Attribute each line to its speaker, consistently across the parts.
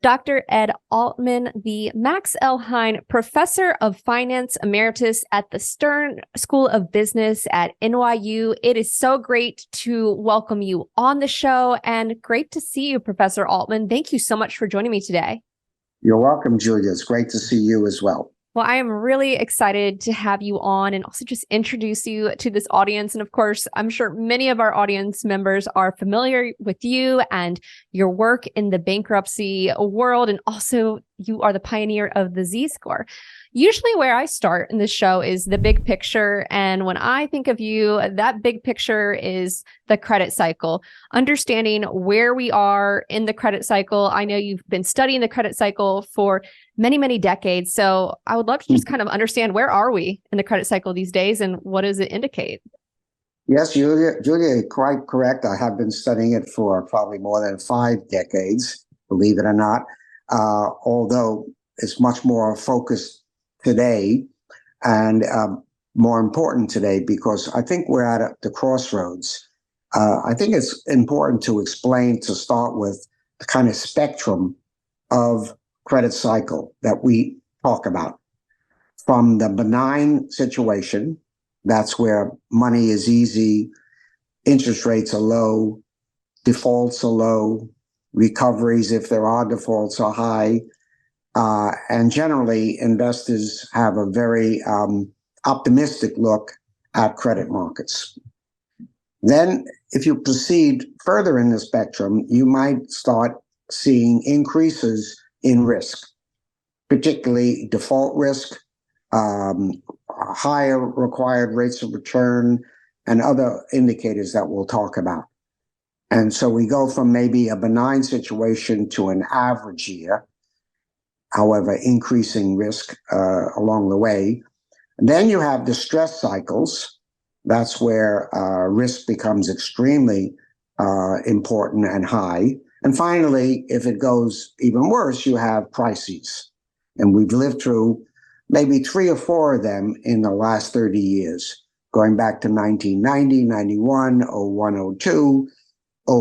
Speaker 1: Dr. Ed Altman, the Max L. Heine Professor of Finance, Emeritus at the Stern School of Business at NYU. It is so great to welcome you on the show and great to see you, Professor Altman. Thank you so much for joining me today.
Speaker 2: You're welcome, Julia. It's great to see you as well.
Speaker 1: Well, I am really excited to have you on and also just introduce you to this audience. And of course, I'm sure many of our audience members are familiar with you and your work in the bankruptcy world. And also, you are the pioneer of the Z-score. Usually where I start in this show is the big picture. And when I think of you, that big picture is the credit cycle, understanding where we are in the credit cycle. I know you've been studying the credit cycle for many, many decades. So I would love to just kind of understand, where are we in the credit cycle these days and what does it indicate?
Speaker 2: Yes, Julia, quite correct. I have been studying it for probably more than 5 decades, believe it or not, although it's much more focused today and more important today, because I think we're at the crossroads. I think it's important to explain, to start with, the kind of spectrum of credit cycle that we talk about. From the benign situation, that's where money is easy, interest rates are low, defaults are low, recoveries, if there are defaults, are high. And generally, investors have a very optimistic look at credit markets. Then, if you proceed further in the spectrum, you might start seeing increases in risk, particularly default risk, higher required rates of return, and other indicators that we'll talk about. And so we go from maybe a benign situation to an average year, however, increasing risk along the way. And then you have the stress cycles. That's where risk becomes extremely important and high. And finally, if it goes even worse, you have crises. And we've lived through maybe 3 or 4 of them in the last 30 years, going back to 1990, 91, 01, 02,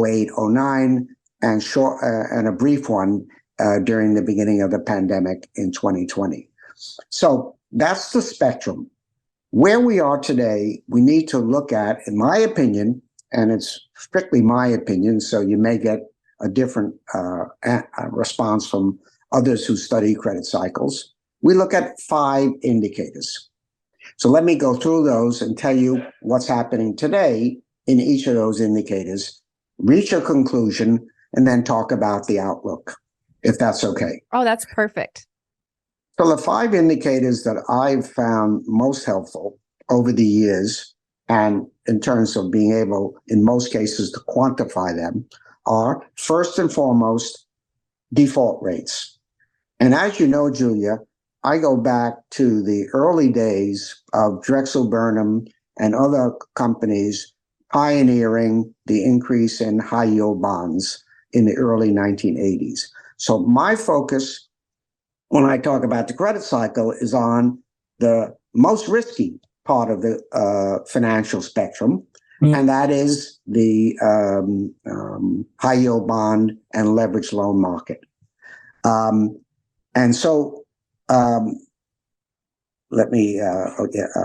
Speaker 2: 08, 09, and a brief one during the beginning of the pandemic in 2020. So that's the spectrum. Where we are today, we need to look at, in my opinion, and it's strictly my opinion, so you may get a different response from others who study credit cycles. We look at 5 indicators. So let me go through those and tell you what's happening today in each of those indicators, reach a conclusion, and then talk about the outlook, if that's okay.
Speaker 1: Oh, that's perfect.
Speaker 2: So the 5 indicators that I've found most helpful over the years, and in terms of being able, in most cases, to quantify them, are, first and foremost, default rates. And as you know, Julia, I go back to the early days of Drexel Burnham and other companies pioneering the increase in high yield bonds in the early 1980s. So my focus when I talk about the credit cycle is on the most risky part of the financial spectrum, and that is the high yield bond and leveraged loan market. And so let me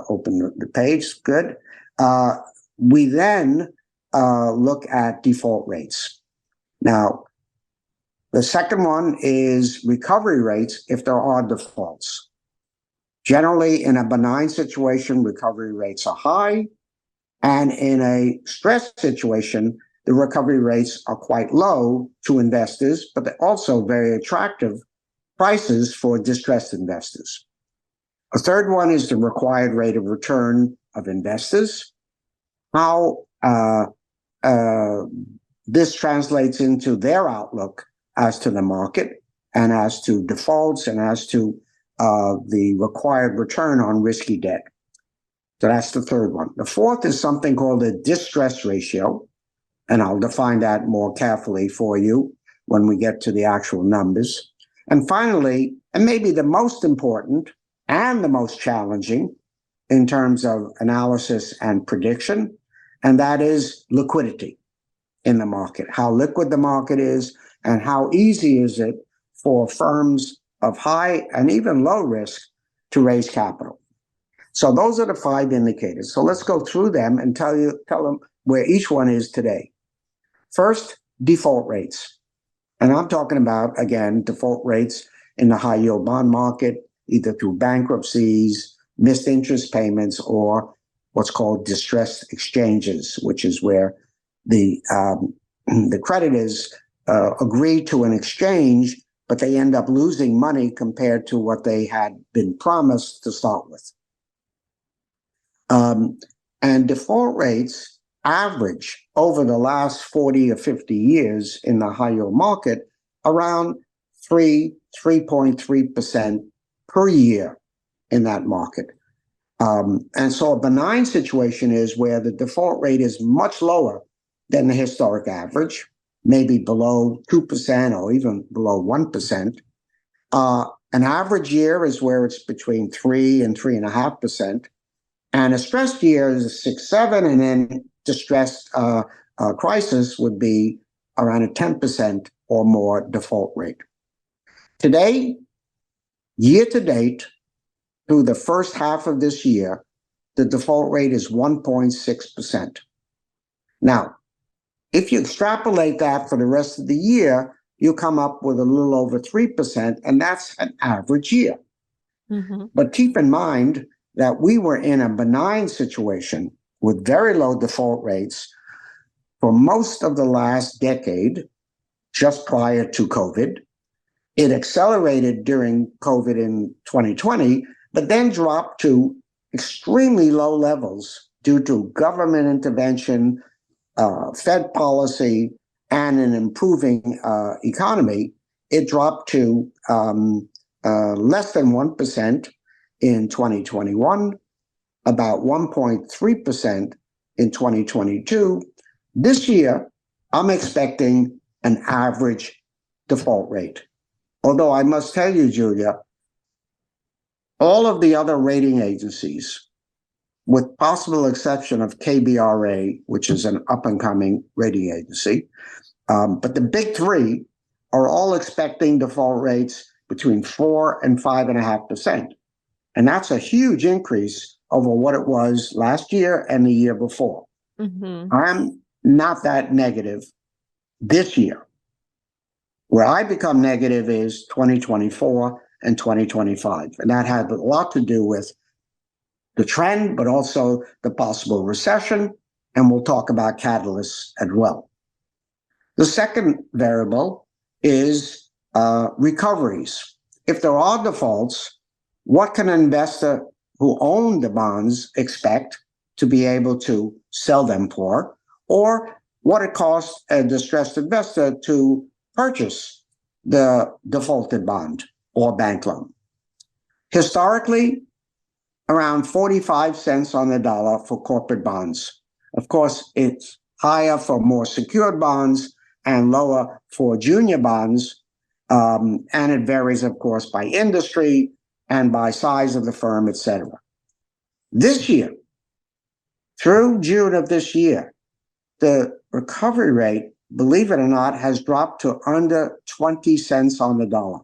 Speaker 2: open the page. Good. We then look at default rates. Now, the second one is recovery rates if there are defaults. Generally, in a benign situation, recovery rates are high. And in a stress situation, the recovery rates are quite low to investors, but they're also very attractive prices for distressed investors. A third one is the required rate of return of investors. How this translates into their outlook as to the market and as to defaults and as to the required return on risky debt. So that's the third one. The fourth is something called a distress ratio, and I'll define that more carefully for you when we get to the actual numbers. And finally, and maybe the most important and the most challenging in terms of analysis and prediction, and that is liquidity in the market, how liquid the market is, and how easy is it for firms of high and even low risk to raise capital. So those are the 5 indicators. So let's go through them and tell them where each one is today. First, default rates. And I'm talking about, again, default rates in the high yield bond market, either through bankruptcies, missed interest payments, or what's called distressed exchanges, which is where the creditors agree to an exchange, but they end up losing money compared to what they had been promised to start with. And default rates average over the last 40 or 50 years in the high yield market around 3.3% per year in that market. And so a benign situation is where the default rate is much lower than the historic average, maybe below 2% or even below 1%. An average year is where it's between 3 and 3.5%. And a stressed year is 6, 7, and then distressed crisis would be around a 10% or more default rate. Today, year to date, through the first half of this year, the default rate is 1.6%. Now, if you extrapolate that for the rest of the year, you come up with a little over 3%, and that's an average year. Mm-hmm. But keep in mind that we were in a benign situation with very low default rates for most of the last decade, just prior to COVID. It accelerated during COVID in 2020, but then dropped to extremely low levels due to government intervention, Fed policy, and an improving economy. It dropped to less than 1% in 2021, about 1.3% in 2022. This year, I'm expecting an average default rate. Although I must tell you, Julia, all of the other rating agencies, with possible exception of KBRA, which is an up-and-coming rating agency, but the big 3 are all expecting default rates between 4 and 5.5%. And that's a huge increase over what it was last year and the year before. Mm-hmm. I'm not that negative this year. Where I become negative is 2024 and 2025. And that had a lot to do with the trend, but also the possible recession. And we'll talk about catalysts as well. The second variable is recoveries. If there are defaults, what can an investor who owned the bonds expect to be able to sell them for? Or what it costs a distressed investor to purchase the defaulted bond or bank loan. Historically, around 45 cents on the dollar for corporate bonds. Of course, it's higher for more secured bonds and lower for junior bonds. And it varies, of course, by industry and by size of the firm, etc. This year, through June of this year, the recovery rate, believe it or not, has dropped to under 20 cents on the dollar.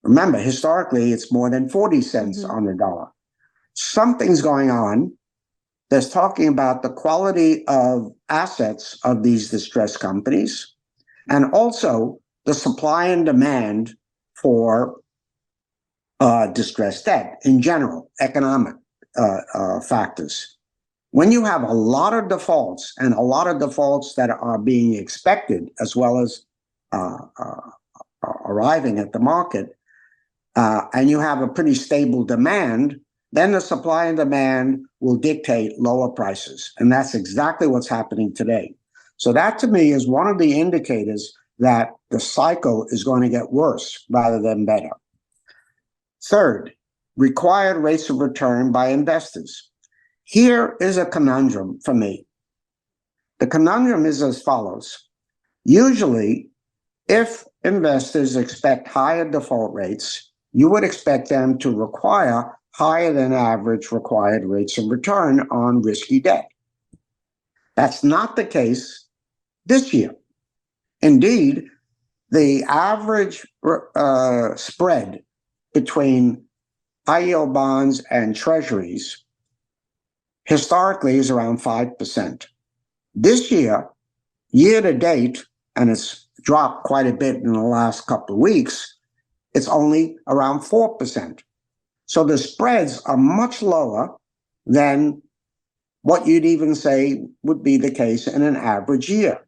Speaker 2: Remember, historically, it's more than 40 cents on the dollar. Something's going on that's talking about the quality of assets of these distressed companies and also the supply and demand for distressed debt in general, economic factors. When you have a lot of defaults and a lot of defaults that are being expected as well as arriving at the market, and you have a pretty stable demand, then the supply and demand will dictate lower prices. And that's exactly what's happening today. So that to me is one of the indicators that the cycle is going to get worse rather than better. Third, required rates of return by investors. Here is a conundrum for me. The conundrum is as follows. Usually, if investors expect higher default rates, you would expect them to require higher than average required rates of return on risky debt. That's not the case this year. Indeed, the average spread between high yield bonds and treasuries historically is around 5%. This year to date, and it's dropped quite a bit in the last couple of weeks, it's only around 4%. So the spreads are much lower than what you'd even say would be the case in an average year.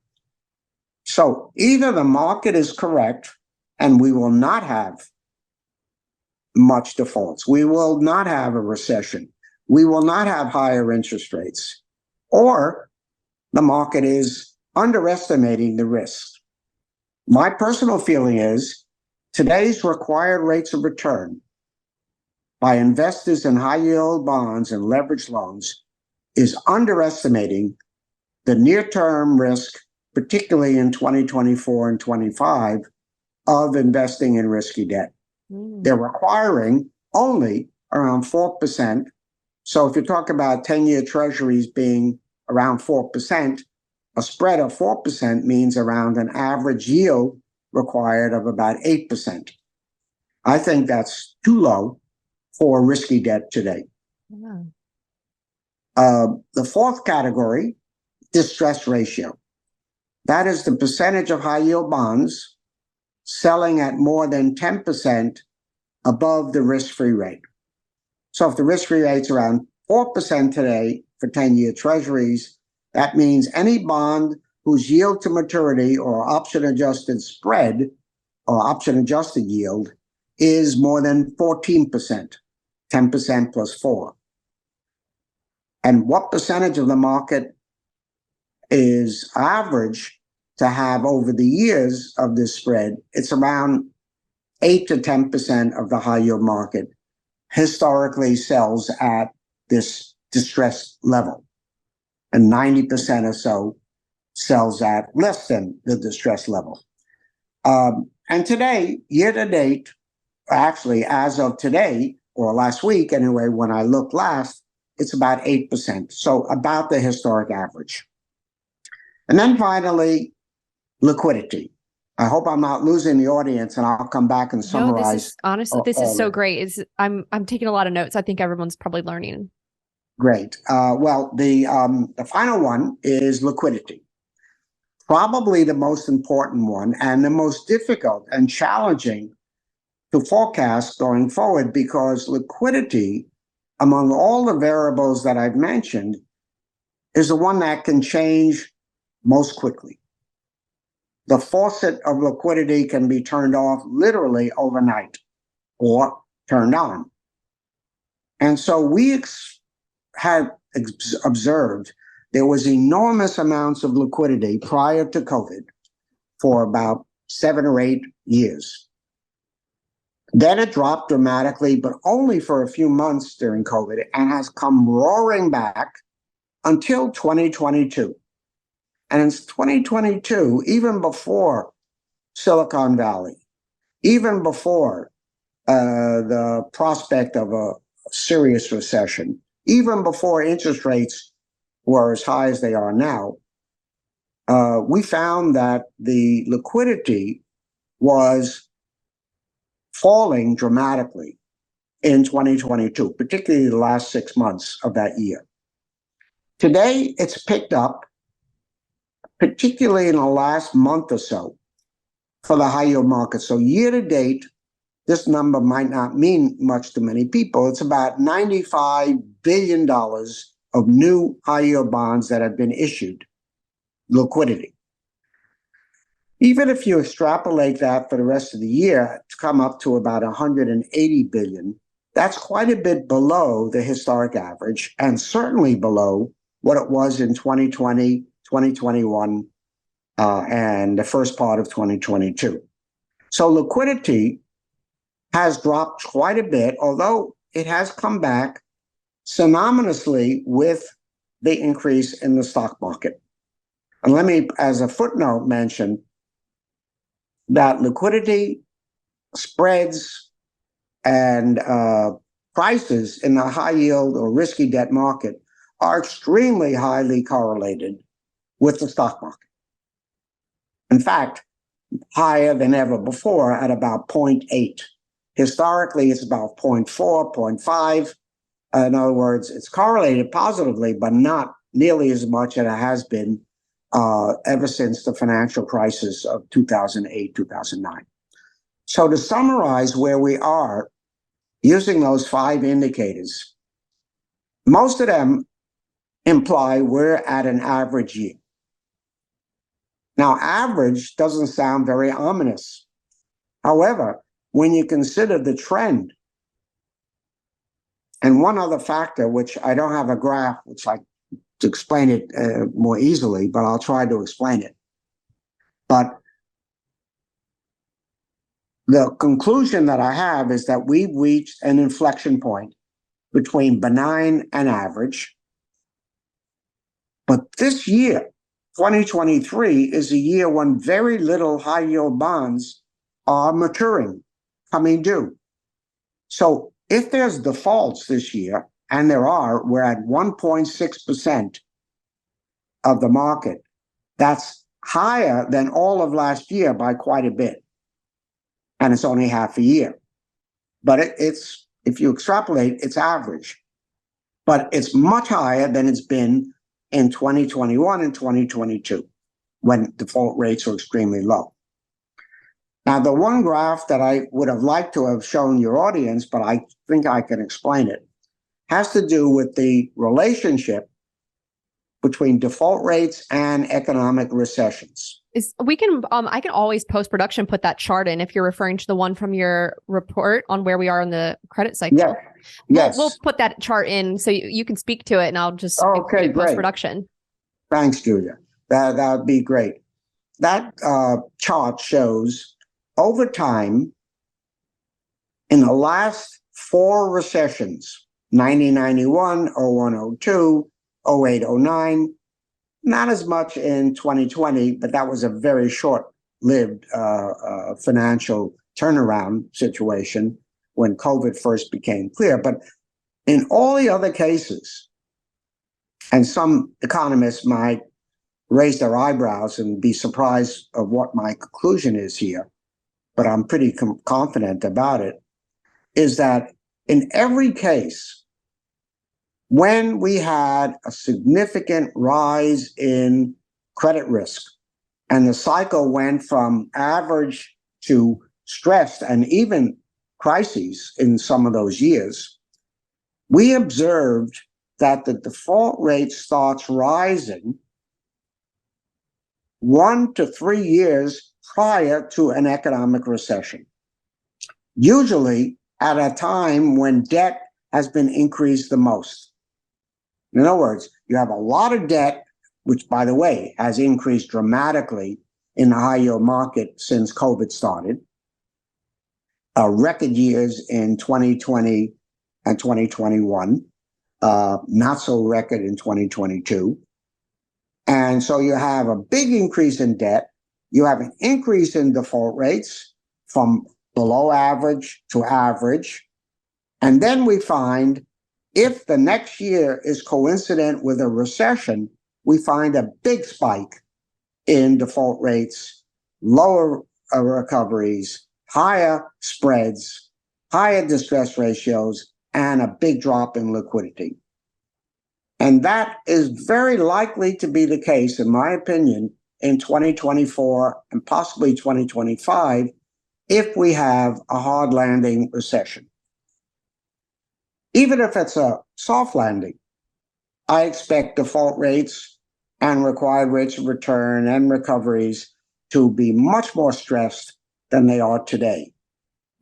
Speaker 2: So either the market is correct and we will not have much defaults, we will not have a recession, we will not have higher interest rates, or the market is underestimating the risk. My personal feeling is today's required rates of return by investors in high yield bonds and leveraged loans is underestimating the near-term risk, particularly in 2024 and 25, of investing in risky debt. They're requiring only around 4%. So if you talk about 10-year treasuries being around 4%, a spread of 4% means around an average yield required of about 8%. I think that's too low for risky debt today.
Speaker 1: Yeah.
Speaker 2: The fourth category, distress ratio. That is the percentage of high yield bonds selling at more than 10% above the risk-free rate. So if the risk-free rate's around 4% today for 10-year treasuries, that means any bond whose yield to maturity or option-adjusted spread or option-adjusted yield is more than 14%, 10% plus 4. And what percentage of the market is average to have over the years of this spread? It's around 8 to 10% of the high yield market historically sells at this distress level. And 90% or so sells at less than the distress level. And today, year to date, actually as of today, or last week anyway, when I looked last, it's about 8%. So about the historic average. And then finally, liquidity. I hope I'm not losing the audience, and I'll come back and summarize.
Speaker 1: No, this is honestly, this is so great. I'm taking a lot of notes. I think everyone's probably learning.
Speaker 2: Great. Well, the final one is liquidity. Probably the most important one and the most difficult and challenging to forecast going forward, because liquidity, among all the variables that I've mentioned, is the one that can change most quickly. The faucet of liquidity can be turned off literally overnight or turned on. And so we had observed there was enormous amounts of liquidity prior to COVID for about 7 or 8 years. Then it dropped dramatically, but only for a few months during COVID, and has come roaring back until 2022. And in 2022, even before Silicon Valley, even before the prospect of a serious recession, even before interest rates were as high as they are now, we found that the liquidity was falling dramatically in 2022, particularly the last 6 months of that year. Today, it's picked up, particularly in the last month or so, for the high yield market. So year to date, this number might not mean much to many people. It's about $95 billion of new high yield bonds that have been issued, liquidity. Even if you extrapolate that for the rest of the year to come up to about 180 billion, that's quite a bit below the historic average, and certainly below what it was in 2020, 2021, and the first part of 2022. So liquidity has dropped quite a bit, although it has come back synonymously with the increase in the stock market. And let me, as a footnote, mention that liquidity, spreads, and prices in the high yield or risky debt market are extremely highly correlated with the stock market. In fact, higher than ever before at about 0.8. Historically, it's about 0.4, 0.5. In other words, it's correlated positively, but not nearly as much as it has been ever since the financial crisis of 2008, 2009. So to summarize where we are, using those 5 indicators, most of them imply we're at an average year. Now, average doesn't sound very ominous. However, when you consider the trend, and one other factor, which I don't have a graph, which I to explain it more easily, but I'll try to explain it. But the conclusion that I have is that we've reached an inflection point between benign and average. But this year, 2023, is a year when very little high yield bonds are maturing, coming due. So if there's defaults this year, and there are, we're at 1.6% of the market. That's higher than all of last year by quite a bit. And it's only half a year. But it's, if you extrapolate, it's average. But it's much higher than it's been in 2021 and 2022, when default rates are extremely low. Now, the one graph that I would have liked to have shown your audience, but I think I can explain it, has to do with the relationship between default rates and economic recessions.
Speaker 1: I can always post-production put that chart in if you're referring to the one from your report on where we are in the credit cycle.
Speaker 2: Yeah. Yes.
Speaker 1: We'll put that chart in so you can speak to it, and I'll just
Speaker 2: great.
Speaker 1: post-production.
Speaker 2: Thanks, Julia. That would be great. That chart shows over time in the last 4 recessions, 1991, 01, 02, 08, 09, not as much in 2020, but that was a very short-lived financial turnaround situation when COVID first became clear. But in all the other cases, and some economists might raise their eyebrows and be surprised of what my conclusion is here, but I'm pretty confident about it, is that in every case, when we had a significant rise in credit risk and the cycle went from average to stressed and even crises in some of those years, we observed that the default rate starts rising 1 to 3 years prior to an economic recession, usually at a time when debt has been increased the most. In other words, you have a lot of debt, which, by the way, has increased dramatically in the high yield market since COVID started. Record years in 2020 and 2021, not so record in 2022. And so you have a big increase in debt. You have an increase in default rates from below average to average. And then we find if the next year is coincident with a recession, we find a big spike in default rates, lower recoveries, higher spreads, higher distress ratios, and a big drop in liquidity. And that is very likely to be the case, in my opinion, in 2024 and possibly 2025, if we have a hard landing recession. Even if it's a soft landing, I expect default rates and required rates of return and recoveries to be much more stressed than they are today.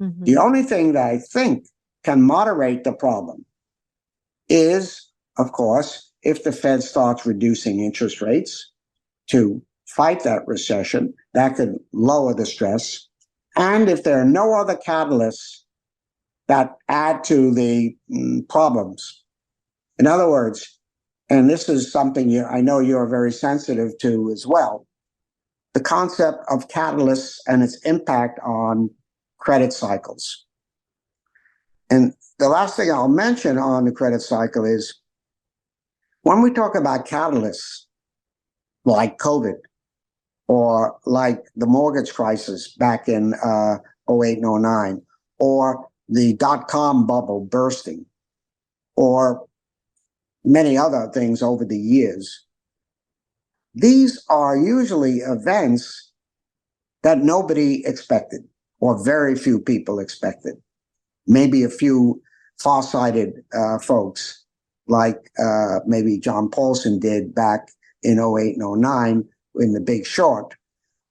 Speaker 2: Mm-hmm. The only thing that I think can moderate the problem is, of course, if the Fed starts reducing interest rates to fight that recession, that could lower the stress. And if there are no other catalysts that add to the problems. In other words, and this is something I know you're very sensitive to as well, the concept of catalysts and its impact on credit cycles. And the last thing I'll mention on the credit cycle is when we talk about catalysts like COVID, or like the mortgage crisis back in 08 and 09, or the dot-com bubble bursting, or many other things over the years. These are usually events that nobody expected, or very few people expected. Maybe a few far-sighted folks, like maybe John Paulson did back in 08 and 09 in The Big Short.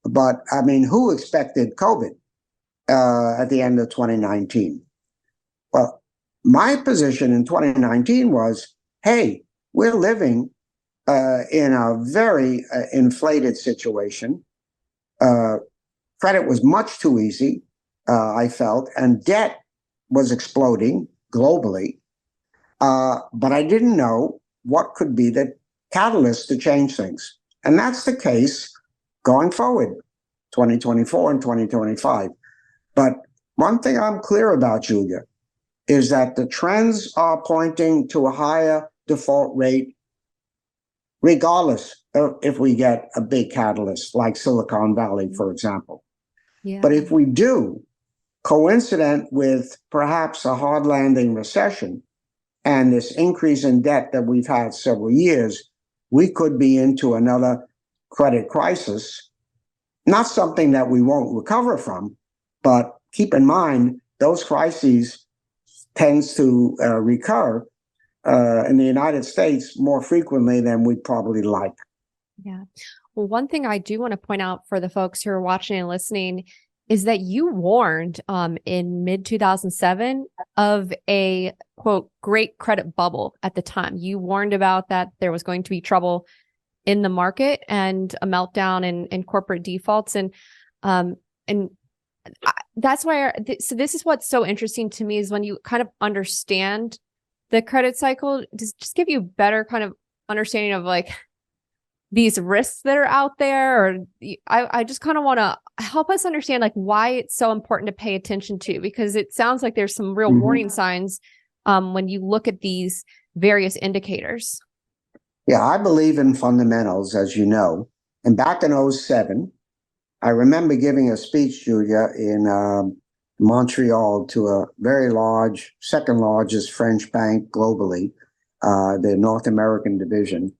Speaker 2: But I mean, who expected COVID at the end of 2019? Well, my position in 2019 was, hey, we're living in a very inflated situation. Credit was much too easy, I felt, and debt was exploding globally. But I didn't know what could be the catalyst to change things. And that's the case going forward, 2024 and 2025. But one thing I'm clear about, Julia, is that the trends are pointing to a higher default rate, regardless of if we get a big catalyst like Silicon Valley, for example.
Speaker 1: Yeah.
Speaker 2: But if we do, coincident with perhaps a hard landing recession and this increase in debt that we've had several years, we could be into another credit crisis. Not something that we won't recover from, but keep in mind, those crises tends to recur in the United States more frequently than we'd probably like.
Speaker 1: Yeah. Well, one thing I do want to point out for the folks who are watching and listening is that you warned in mid-2007 of a, quote, great credit bubble at the time. You warned about that there was going to be trouble in the market and a meltdown in corporate defaults. And that's why, so this is what's so interesting to me is when you kind of understand the credit cycle, just give you a better kind of understanding of like these risks that are out there. Or I just kind of want to help us understand like why it's so important to pay attention to, because it sounds like there's some real warning signs when you look at these various indicators.
Speaker 2: Yeah, I believe in fundamentals, as you know. And back in 2007, I remember giving a speech, Julia, in Montreal to a very large, second largest French bank globally, the North American division.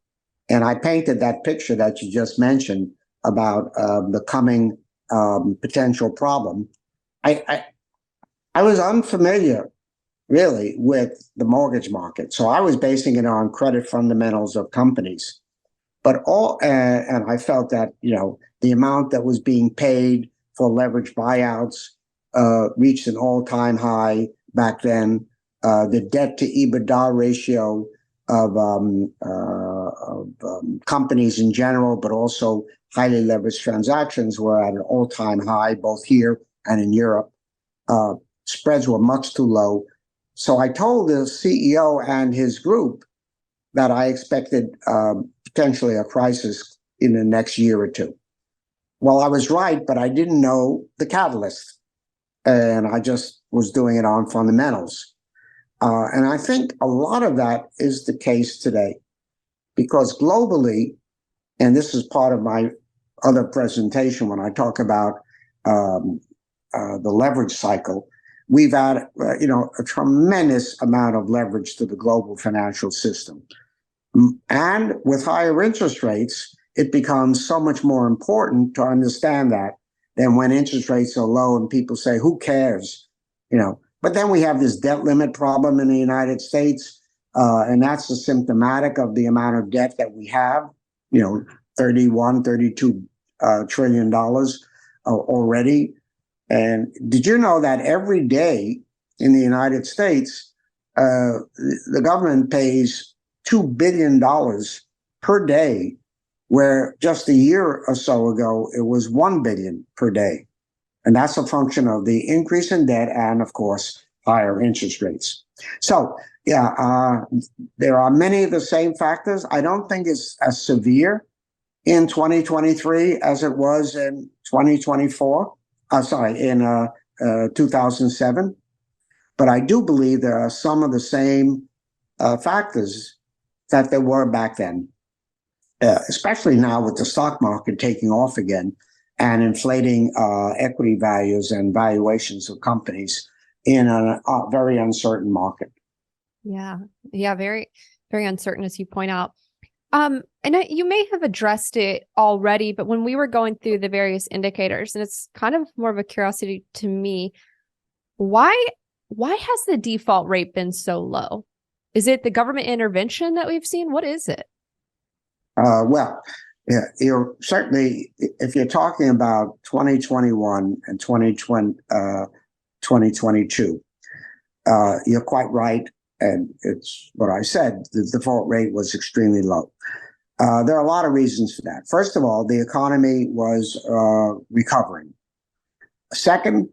Speaker 2: And I painted that picture that you just mentioned about the coming potential problem. I was unfamiliar, really, with the mortgage market. So I was basing it on credit fundamentals of companies. But and I felt that, the amount that was being paid for leveraged buyouts reached an all-time high back then. The debt to EBITDA ratio of companies in general, but also highly leveraged transactions were at an all-time high, both here and in Europe. Spreads were much too low. So I told the CEO and his group that I expected potentially a crisis in the next year or two. Well, I was right, but I didn't know the catalyst. And I just was doing it on fundamentals. And I think a lot of that is the case today, because globally, and this is part of my other presentation when I talk about the leverage cycle, we've had a tremendous amount of leverage to the global financial system. And with higher interest rates, it becomes so much more important to understand that than when interest rates are low and people say, who cares? But then we have this debt limit problem in the United States, and that's symptomatic of the amount of debt that we have, $32 trillion already. And did you know that every day in the United States, the government pays $2 billion per day, where just a year or so ago, it was $1 billion per day. And that's a function of the increase in debt and, of course, higher interest rates. So, there are many of the same factors. I don't think it's as severe in 2023 as it was in 2024. In 2007. But I do believe there are some of the same factors that there were back then. especially now with the stock market taking off again and inflating equity values and valuations of companies in a very uncertain market.
Speaker 1: Yeah. Yeah. Very, very uncertain, as you point out. You may have addressed it already, but when we were going through the various indicators, and it's kind of more of a curiosity to me, why has the default rate been so low? Is it the government intervention that we've seen? What is it?
Speaker 2: Well, yeah, you're certainly, if you're talking about 2021 and 2022, you're quite right. And it's what I said, the default rate was extremely low. There are a lot of reasons for that. First of all, the economy was recovering. Second,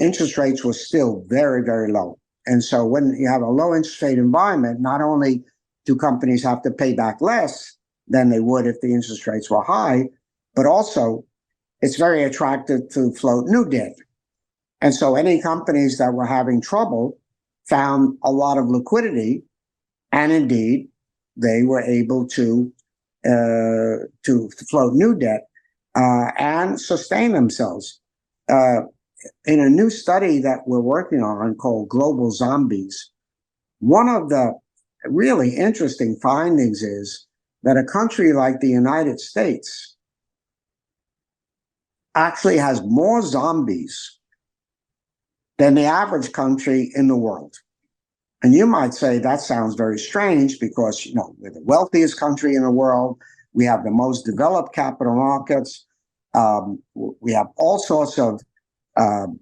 Speaker 2: interest rates were still very, very low. And so when you have a low interest rate environment, not only do companies have to pay back less than they would if the interest rates were high, but also it's very attractive to float new debt. And so any companies that were having trouble found a lot of liquidity, and indeed they were able to float new debt and sustain themselves. In a new study that we're working on called Global Zombies, one of the really interesting findings is that a country like the United States actually has more zombies than the average country in the world. And you might say that sounds very strange because, we're the wealthiest country in the world. We have the most developed capital markets. We have all sorts of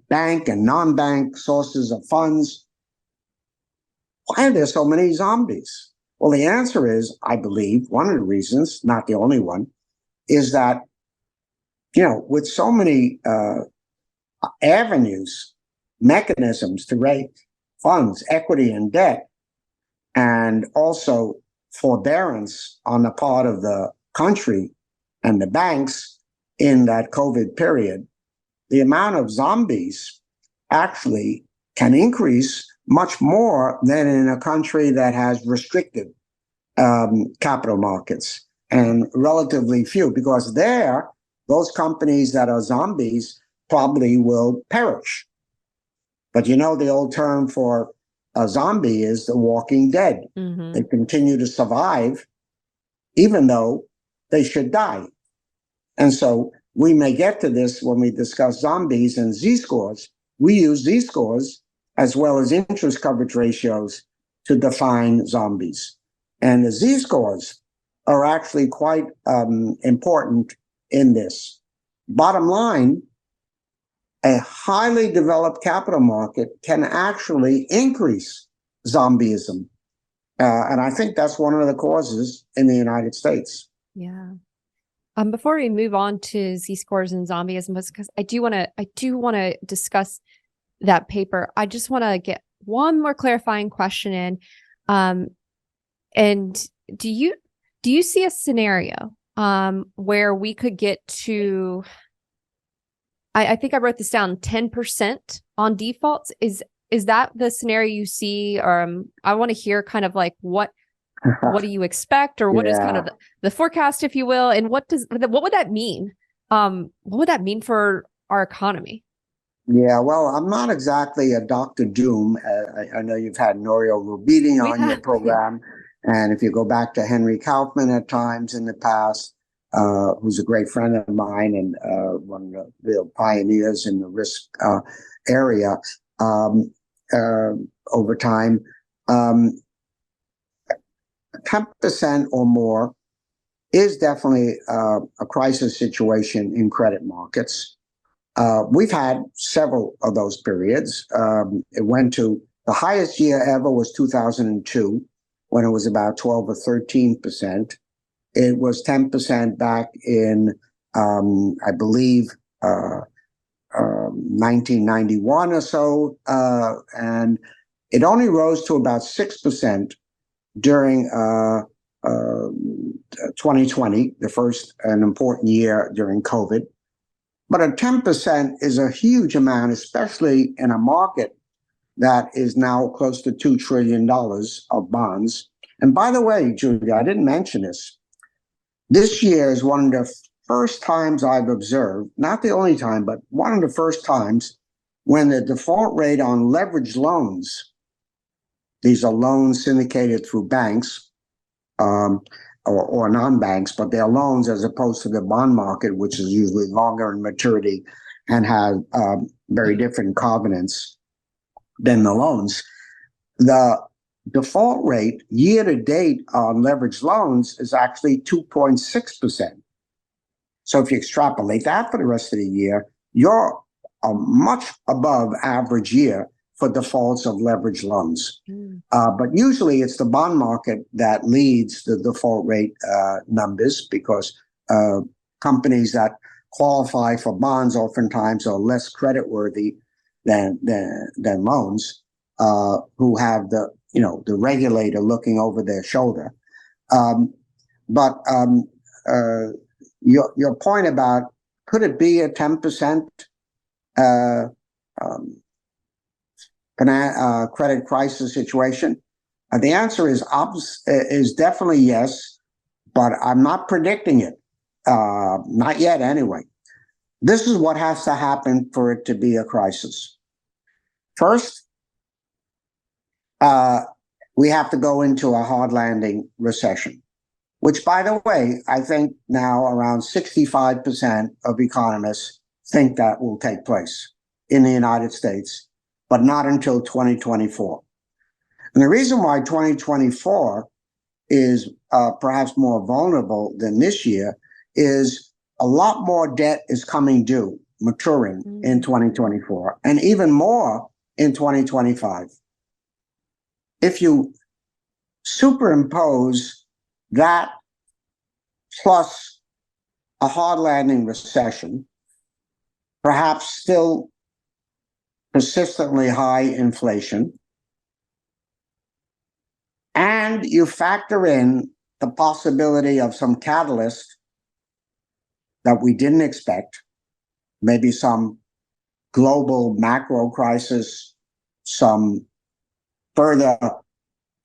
Speaker 2: bank and non-bank sources of funds. Why are there so many zombies? Well, the answer is, I believe, one of the reasons, not the only one, is that, with so many avenues, mechanisms to raise funds, equity and debt, and also forbearance on the part of the country and the banks in that COVID period, the amount of zombies actually can increase much more than in a country that has restricted capital markets and relatively few, because there, those companies that are zombies probably will perish. But the old term for a zombie is the walking dead. Mm-hmm. They continue to survive even though they should die. And so we may get to this when we discuss zombies and Z-scores. We use Z-scores as well as interest coverage ratios to define zombies. And the Z-scores are actually quite important in this. Bottom line, a highly developed capital market can actually increase zombieism. And I think that's one of the causes in the United States.
Speaker 1: Yeah. Before we move on to Z-scores and zombieism, because I do want to discuss that paper, I just want to get one more clarifying question in. And do you see a scenario where we could get to, I think I wrote this down, 10% on defaults? Is that the scenario you see? Or I want to hear kind of like what do you expect, or what is kind of the forecast, if you will, and what would that mean? What would that mean for our economy?
Speaker 2: Yeah, well, I'm not exactly a Dr. Doom. I know you've had Nouriel Roubini on your program. And if you go back to Henry Kaufman at times in the past, who's a great friend of mine and one of the real pioneers in the risk area over time, 10% or more is definitely a crisis situation in credit markets. We've had several of those periods. It went to the highest year ever was 2002, when it was about 12 or 13%. It was 10% back in, I believe, 1991 or so. And it only rose to about 6% during 2020, the first and important year during COVID. But a 10% is a huge amount, especially in a market that is now close to $2 trillion of bonds. And by the way, Julia, I didn't mention this. This year is one of the first times I've observed, not the only time, but one of the first times when the default rate on leveraged loans, these are loans syndicated through banks, or non-banks, but they're loans as opposed to the bond market, which is usually longer in maturity and has very different covenants than the loans. The default rate year to date on leveraged loans is actually 2.6%. So if you extrapolate that for the rest of the year, you're a much above average year for defaults of leveraged loans. But usually it's the bond market that leads the default rate numbers, because companies that qualify for bonds oftentimes are less creditworthy than loans, who have the regulator looking over their shoulder. But your point about could it be a 10% credit crisis situation? The answer is definitely yes, but I'm not predicting it. Not yet, anyway. This is what has to happen for it to be a crisis. First, we have to go into a hard landing recession, which, by the way, I think now around 65% of economists think that will take place in the United States, but not until 2024. And the reason why 2024 is perhaps more vulnerable than this year is a lot more debt is coming due, maturing in 2024, and even more in 2025. If you superimpose that plus a hard landing recession, perhaps still persistently high inflation, and you factor in the possibility of some catalyst that we didn't expect, maybe some global macro crisis, some further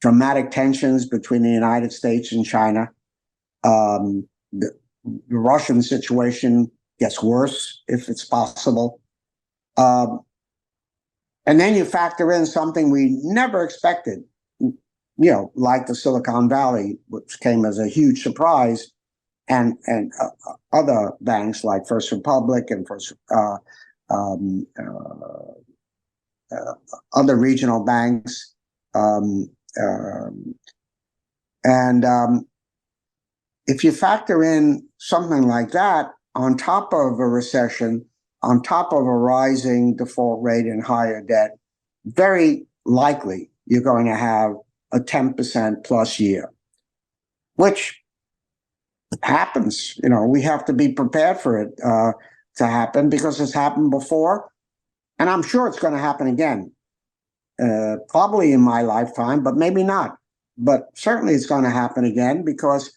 Speaker 2: dramatic tensions between the United States and China. The Russian situation gets worse if it's possible. And then you factor in something we never expected, like the Silicon Valley, which came as a huge surprise, and other banks like First Republic and other regional banks. If you factor in something like that on top of a recession, on top of a rising default rate and higher debt, very likely you're going to have a 10% plus year, which happens. We have to be prepared for it to happen, because it's happened before, and I'm sure it's going to happen again. Probably in my lifetime, but maybe not. But certainly it's going to happen again, because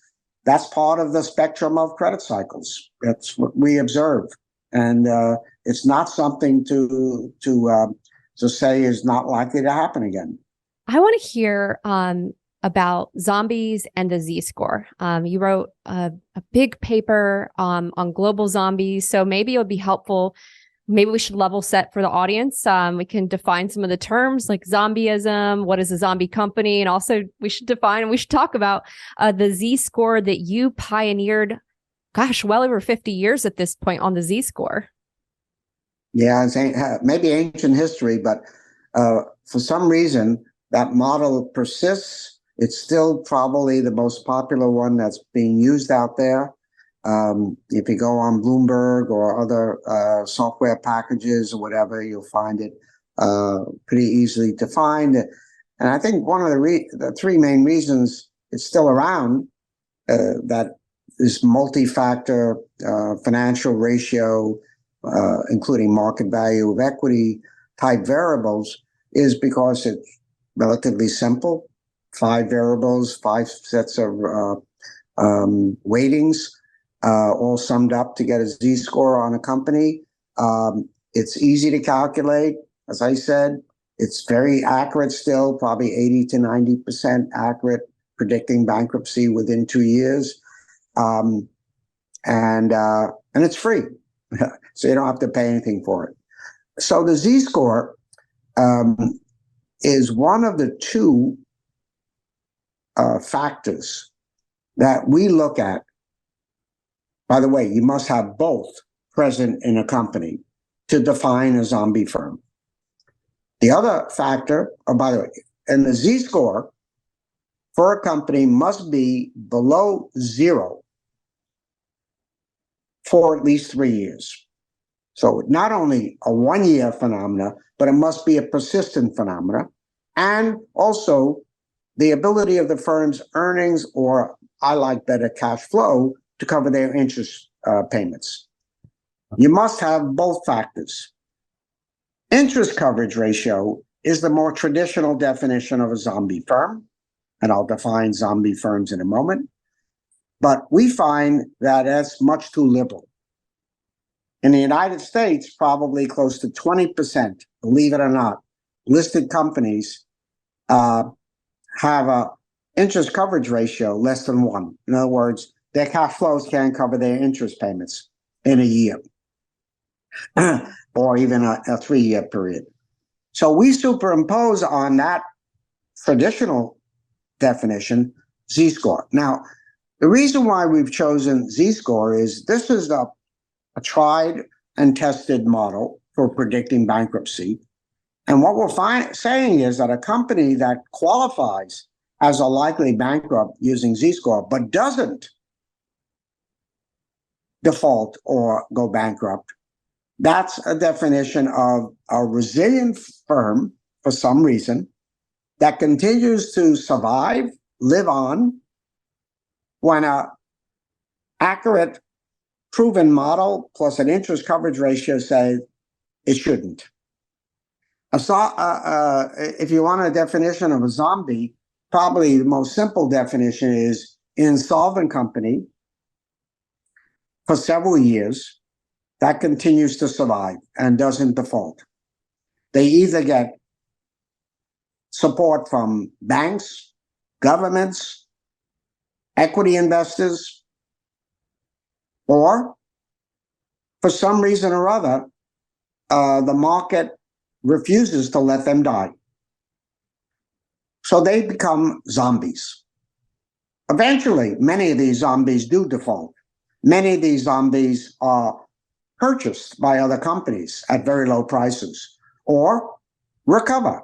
Speaker 2: that's part of the spectrum of credit cycles. That's what we observe. And it's not something to say is not likely to happen again.
Speaker 1: I want to hear about zombies and the Z-score. You wrote a big paper on global zombies, so maybe it would be helpful. Maybe we should level set for the audience. We can define some of the terms like zombieism, what is a zombie company, and also we should talk about the Z-score that you pioneered, well over 50 years at this point on the Z-score.
Speaker 2: Yeah, it's maybe ancient history, but for some reason that model persists. It's still probably the most popular one that's being used out there. If you go on Bloomberg or other software packages or whatever, you'll find it pretty easily to find. And I think one of the three main reasons it's still around, that is multi-factor financial ratio, including market value of equity type variables, is because it's relatively simple. 5 variables, 5 sets of weightings, all summed up to get a Z-score on a company. It's easy to calculate. As I said, it's very accurate still, probably 80 to 90% accurate, predicting bankruptcy within 2 years. and it's free, so you don't have to pay anything for it. So the Z-score is one of the two factors that we look at. By the way, you must have both present in a company to define a zombie firm. The other factor, by the way, and the Z-score for a company must be below 0 for at least 3 years. So not only a 1-year phenomena, but it must be a persistent phenomena. And also the ability of the firm's earnings, or I like better cash flow, to cover their interest payments. You must have both factors. Interest coverage ratio is the more traditional definition of a zombie firm, and I'll define zombie firms in a moment. But we find that that's much too liberal. In the United States, probably close to 20%, believe it or not, listed companies have a interest coverage ratio less than 1. In other words, their cash flows can't cover their interest payments in a year or even a 3-year period. So we superimpose on that traditional definition Z-score. Now, the reason why we've chosen Z-score is this is a tried and tested model for predicting bankruptcy. And what we're saying is that a company that qualifies as a likely bankrupt using Z-score, but doesn't default or go bankrupt, that's a definition of a resilient firm for some reason that continues to survive, live on, when a accurate, proven model plus an interest coverage ratio say it shouldn't. If you want a definition of a zombie, probably the most simple definition is insolvent company for several years that continues to survive and doesn't default. They either get support from banks, governments, equity investors, or for some reason or other, the market refuses to let them die. So they become zombies. Eventually, many of these zombies do default. Many of these zombies are purchased by other companies at very low prices or recover.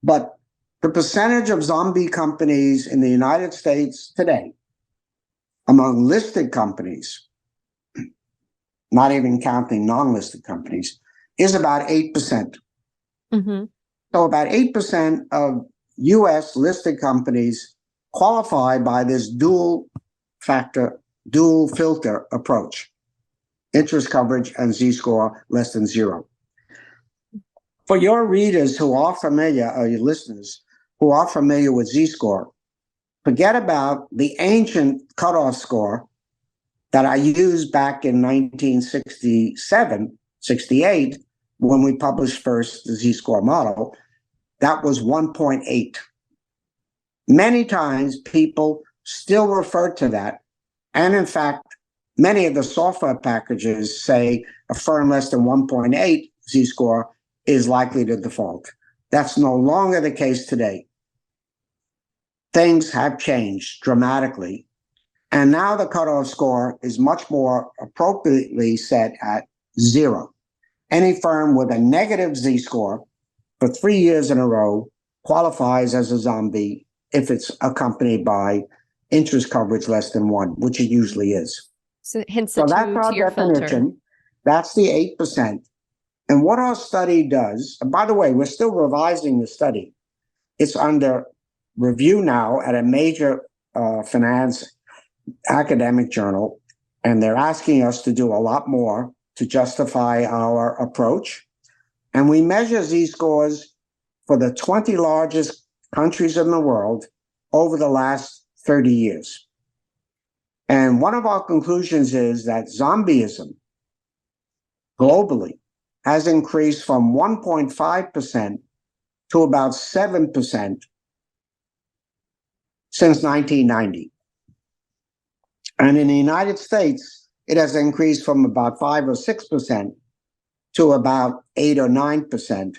Speaker 2: But the percentage of zombie companies in the United States today among listed companies, not even counting non-listed companies, is about 8%.
Speaker 1: Mm-hmm.
Speaker 2: So about 8% of US listed companies qualify by this dual filter approach, interest coverage and Z-score less than 0. For your readers who are familiar, or your listeners who are familiar with Z-score, forget about the ancient cutoff score that I used back in 1967, 68, when we published first the Z-score model. That was 1.8. Many times people still refer to that. And in fact, many of the software packages say a firm less than 1.8 Z-score is likely to default. That's no longer the case today. Things have changed dramatically. And now the cutoff score is much more appropriately set at 0. Any firm with a negative Z-score for 3 years in a row qualifies as a zombie if it's accompanied by interest coverage less than 1, which it usually is.
Speaker 1: So hence
Speaker 2: So
Speaker 1: the
Speaker 2: that's our definition.
Speaker 1: filter.
Speaker 2: That's the 8%. And what our study does, and by the way, we're still revising the study. It's under review now at a major finance academic journal, and they're asking us to do a lot more to justify our approach. And we measure Z-scores for the 20 largest countries in the world over the last 30 years. And one of our conclusions is that zombieism globally has increased from 1.5% to about 7% since 1990. And in the United States, it has increased from about 5 or 6% to about 8 or 9%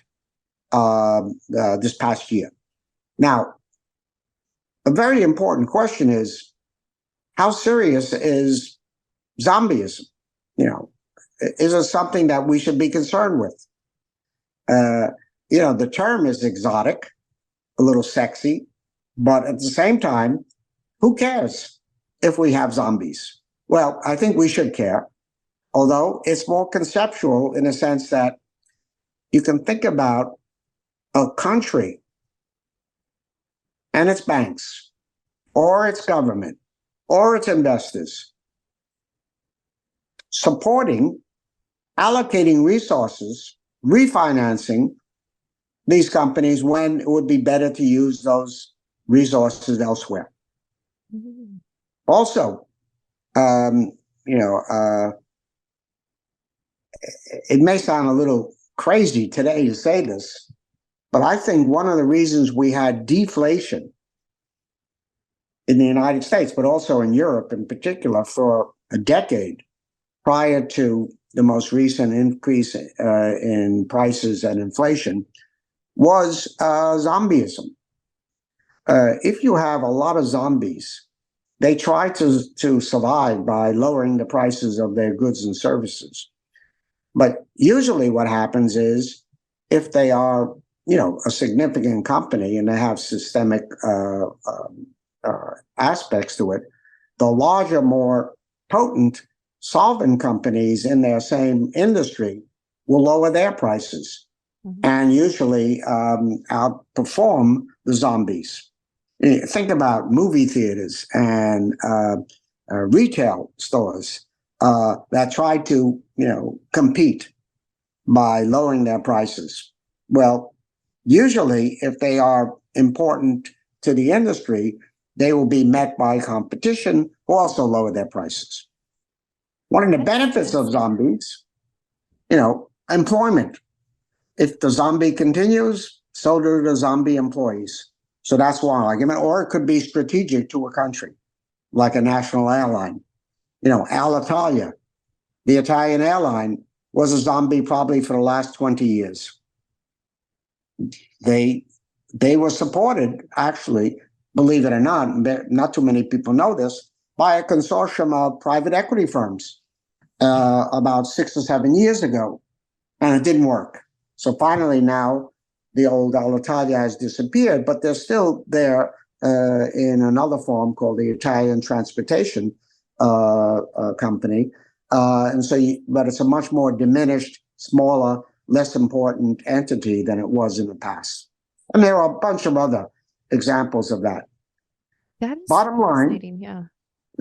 Speaker 2: this past year. Now, a very important question is, how serious is zombieism? Is it something that we should be concerned with? The term is exotic, a little sexy, but at the same time, who cares if we have zombies? Well, I think we should care, although it's more conceptual in a sense that you can think about a country and its banks, or its government, or its investors supporting, allocating resources, refinancing these companies when it would be better to use those resources elsewhere. Mm-hmm. Also, it may sound a little crazy today to say this, but I think one of the reasons we had deflation in the United States, but also in Europe in particular, for a decade prior to the most recent increase in prices and inflation, was zombieism. If you have a lot of zombies, they try to survive by lowering the prices of their goods and services. But usually what happens is, if they are, a significant company and they have systemic aspects to it, the larger, more potent, solvent companies in their same industry will lower their prices, mm-hmm. and usually outperform the zombies. Think about movie theaters and retail stores that try to, compete by lowering their prices. Well, usually, if they are important to the industry, they will be met by competition who also lower their prices. One of the benefits of zombies, employment. If the zombie continues, so do the zombie employees. So that's one argument. Or it could be strategic to a country, like a national airline. Alitalia, the Italian airline, was a zombie probably for the last 20 years. They were supported, actually, believe it or not too many people know this, by a consortium of private equity firms about 6 or 7 years ago, and it didn't work. So finally now, the old Alitalia has disappeared, but they're still there in another form called the Italian Transportation Company. But it's a much more diminished, smaller, less important entity than it was in the past. And there are a bunch of other examples of that.
Speaker 1: That is
Speaker 2: bottom line,
Speaker 1: yeah.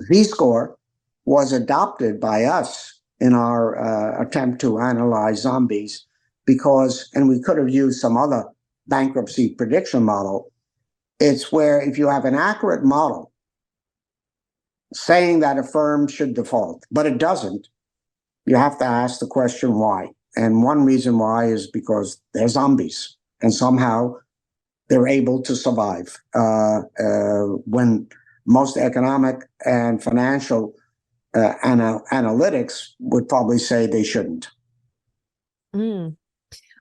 Speaker 2: Z-score was adopted by us in our attempt to analyze zombies because, and we could have used some other bankruptcy prediction model. It's where if you have an accurate model saying that a firm should default, but it doesn't, you have to ask the question why. And one reason why is because they're zombies and somehow they're able to survive when most economic and financial analytics would probably say they shouldn't.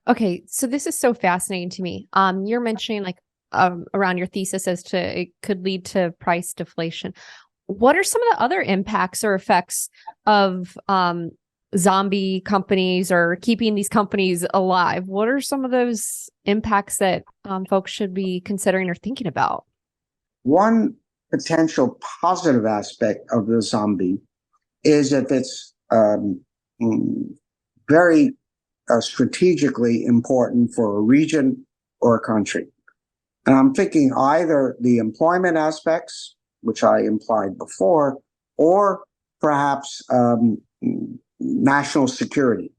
Speaker 1: Okay, so this is so fascinating to me. You're mentioning around your thesis as to it could lead to price deflation. What are some of the other impacts or effects of zombie companies or keeping these companies alive? What are some of those impacts that folks should be considering or thinking about?
Speaker 2: One potential positive aspect of the zombie is if it's very strategically important for a region or a country. And I'm thinking either the employment aspects, which I implied before, or perhaps national security.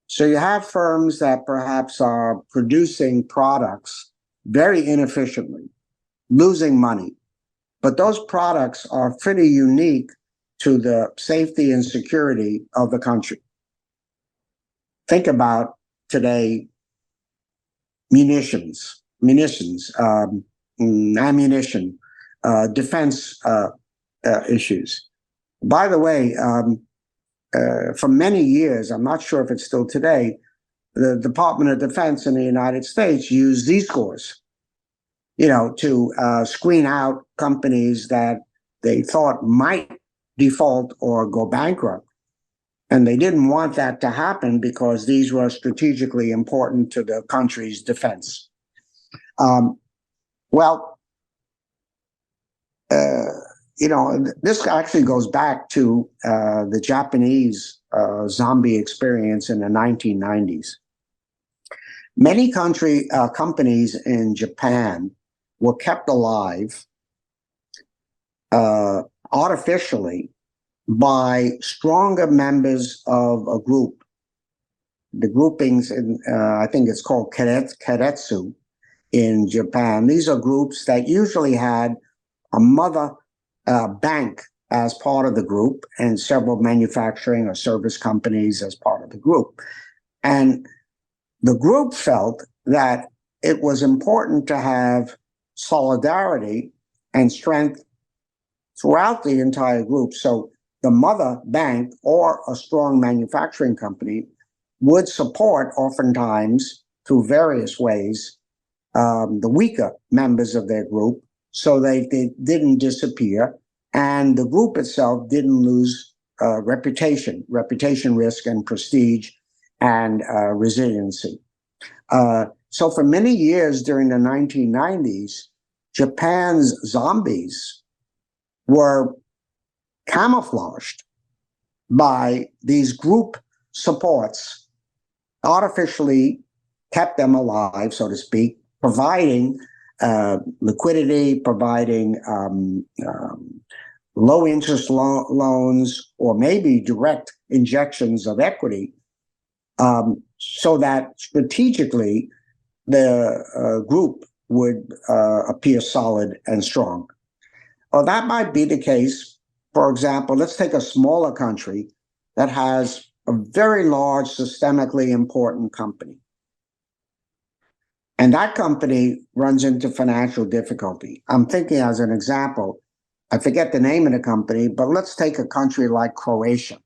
Speaker 2: So you have firms that perhaps are producing products very inefficiently, losing money, but those products are pretty unique to the safety and security of the country. Think about today, ammunition, defense issues. By the way, for many years, I'm not sure if it's still today, the Department of Defense in the United States used Z-scores, to screen out companies that they thought might default or go bankrupt. And they didn't want that to happen because these were strategically important to the country's defense. This actually goes back to the Japanese zombie experience in the 1990s. Many companies in Japan were kept alive artificially by stronger members of a group. The groupings, I think it's called Keiretsu in Japan. These are groups that usually had a mother bank as part of the group and several manufacturing or service companies as part of the group. And the group felt that it was important to have solidarity and strength throughout the entire group. So the mother bank or a strong manufacturing company would support, oftentimes through various ways, the weaker members of their group so they didn't disappear, and the group itself didn't lose reputation risk and prestige and resiliency. So for many years during the 1990s, Japan's zombies were camouflaged by these group supports, artificially kept them alive, so to speak, providing liquidity, providing low interest loans, or maybe direct injections of equity, so that strategically the group would appear solid and strong. Well, that might be the case. For example, let's take a smaller country that has a very large, systemically important company. And that company runs into financial difficulty. I'm thinking as an example, I forget the name of the company, but let's take a country like Croatia.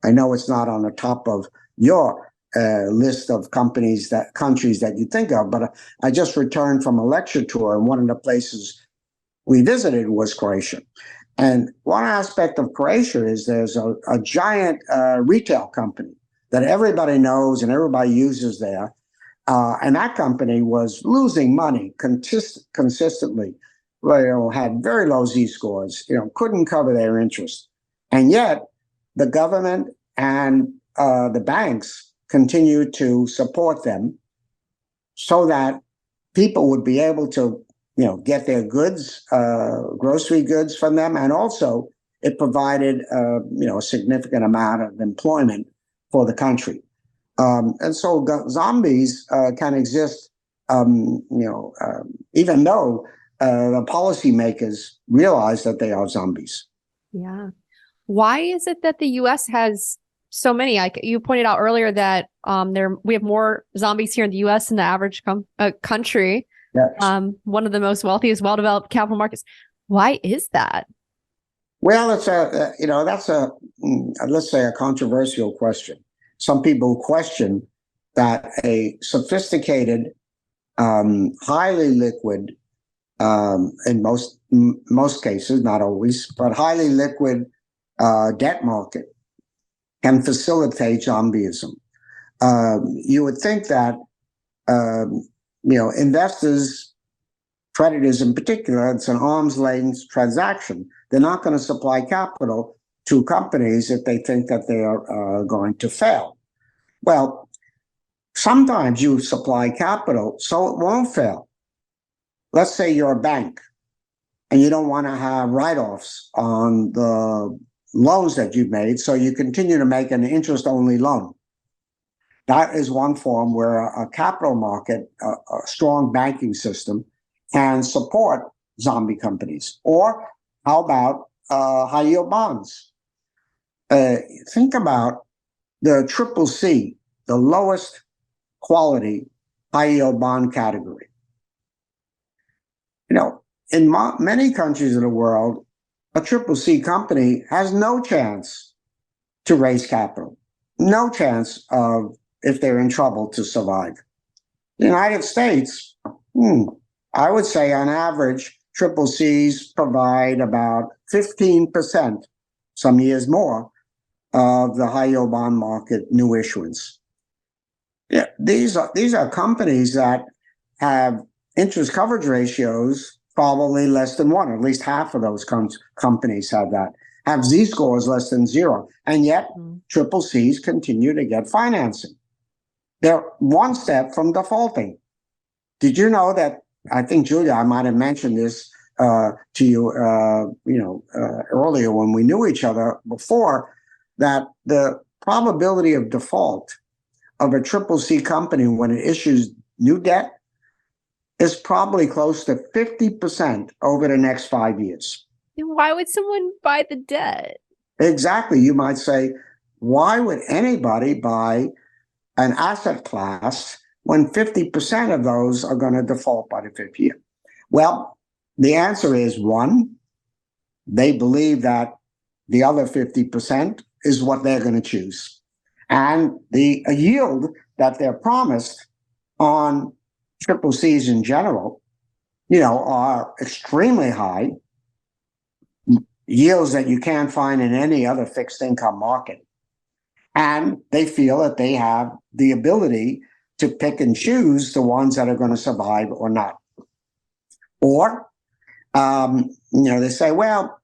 Speaker 2: I know it's not on the top of your list of countries that you think of, but I just returned from a lecture tour, and one of the places we visited was Croatia. And one aspect of Croatia is there's a giant retail company that everybody knows and everybody uses there. And that company was losing money consistently. Had very low Z-scores, couldn't cover their interest. And yet the government and the banks continued to support them so that people would be able to get their goods, grocery goods from them. And also it provided, a significant amount of employment for the country. And so zombies can exist, even though the policymakers realize that they are zombies.
Speaker 1: Yeah. Why is it that the U.S. has so many? You pointed out earlier that we have more zombies here in the U.S. than the average country. Yes. One of the most wealthiest, well-developed capital markets. Why is that?
Speaker 2: Well, it's that's let's say a controversial question. Some people question that a sophisticated, highly liquid, in most cases, not always, but highly liquid debt market can facilitate zombieism. You would think that investors, creditors in particular, it's an arm's length transaction. They're not going to supply capital to companies if they think that they are going to fail. Well, sometimes you supply capital so it won't fail. Let's say you're a bank and you don't want to have write-offs on the loans that you've made, so you continue to make an interest-only loan. That is one form where a capital market, a strong banking system, can support zombie companies. Or how about high-yield bonds? Think about the CCC, the lowest quality high-yield bond category. In many countries of the world, a triple C company has no chance to raise capital, no chance of, if they're in trouble, to survive. The United States, I would say on average, triple Cs provide about 15%, some years more, of the high yield bond market new issuance. Yeah, these are companies that have interest coverage ratios probably less than one. At least half of those companies have that. Have Z-scores less than zero. And yet, triple Cs continue to get financing. They're one step from defaulting. Did you know that, I think, Julia, I might have mentioned this to you, earlier when we knew each other before, that the probability of default of a triple C company when it issues new debt is probably close to 50% over the next 5 years.
Speaker 1: Then why would someone buy the debt?
Speaker 2: Exactly. You might say, why would anybody buy an asset class when 50% of those are going to default by the fifth year? Well, the answer is, one, they believe that the other 50% is what they're going to choose. And the yield that they're promised on triple Cs in general, are extremely high, yields that you can't find in any other fixed income market. And they feel that they have the ability to pick and choose the ones that are going to survive or not. Or, they say, well,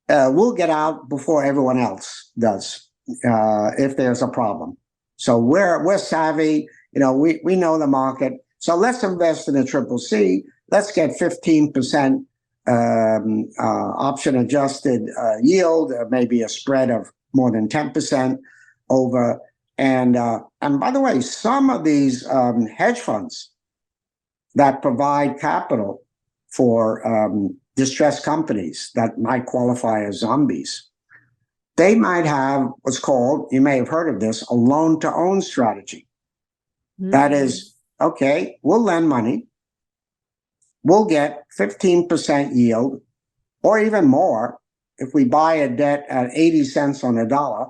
Speaker 2: we'll get out before everyone else does if there's a problem. So we're savvy, we know the market. So let's invest in a triple C. Let's get 15% option adjusted yield, maybe a spread of more than 10% over. And by the way, some of these hedge funds that provide capital for distressed companies that might qualify as zombies, they might have what's called, you may have heard of this, a loan-to-own strategy. That is, okay, we'll lend money, we'll get 15% yield, or even more. If we buy a debt at 80 cents on the dollar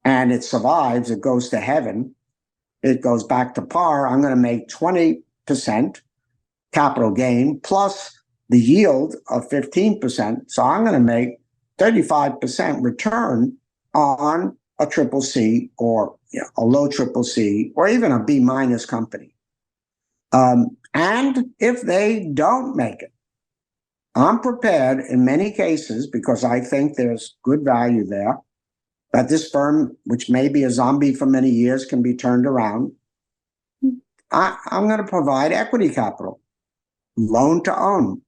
Speaker 2: and it survives, it goes to heaven, it goes back to par, I'm going to make 20% capital gain plus the yield of 15%. So I'm going to make 35% return on a triple C or a low triple C or even a B minus company. And if they don't make it, I'm prepared in many cases, because I think there's good value there, that this firm, which may be a zombie for many years, can be turned around. I'm going to provide equity capital, loan to own.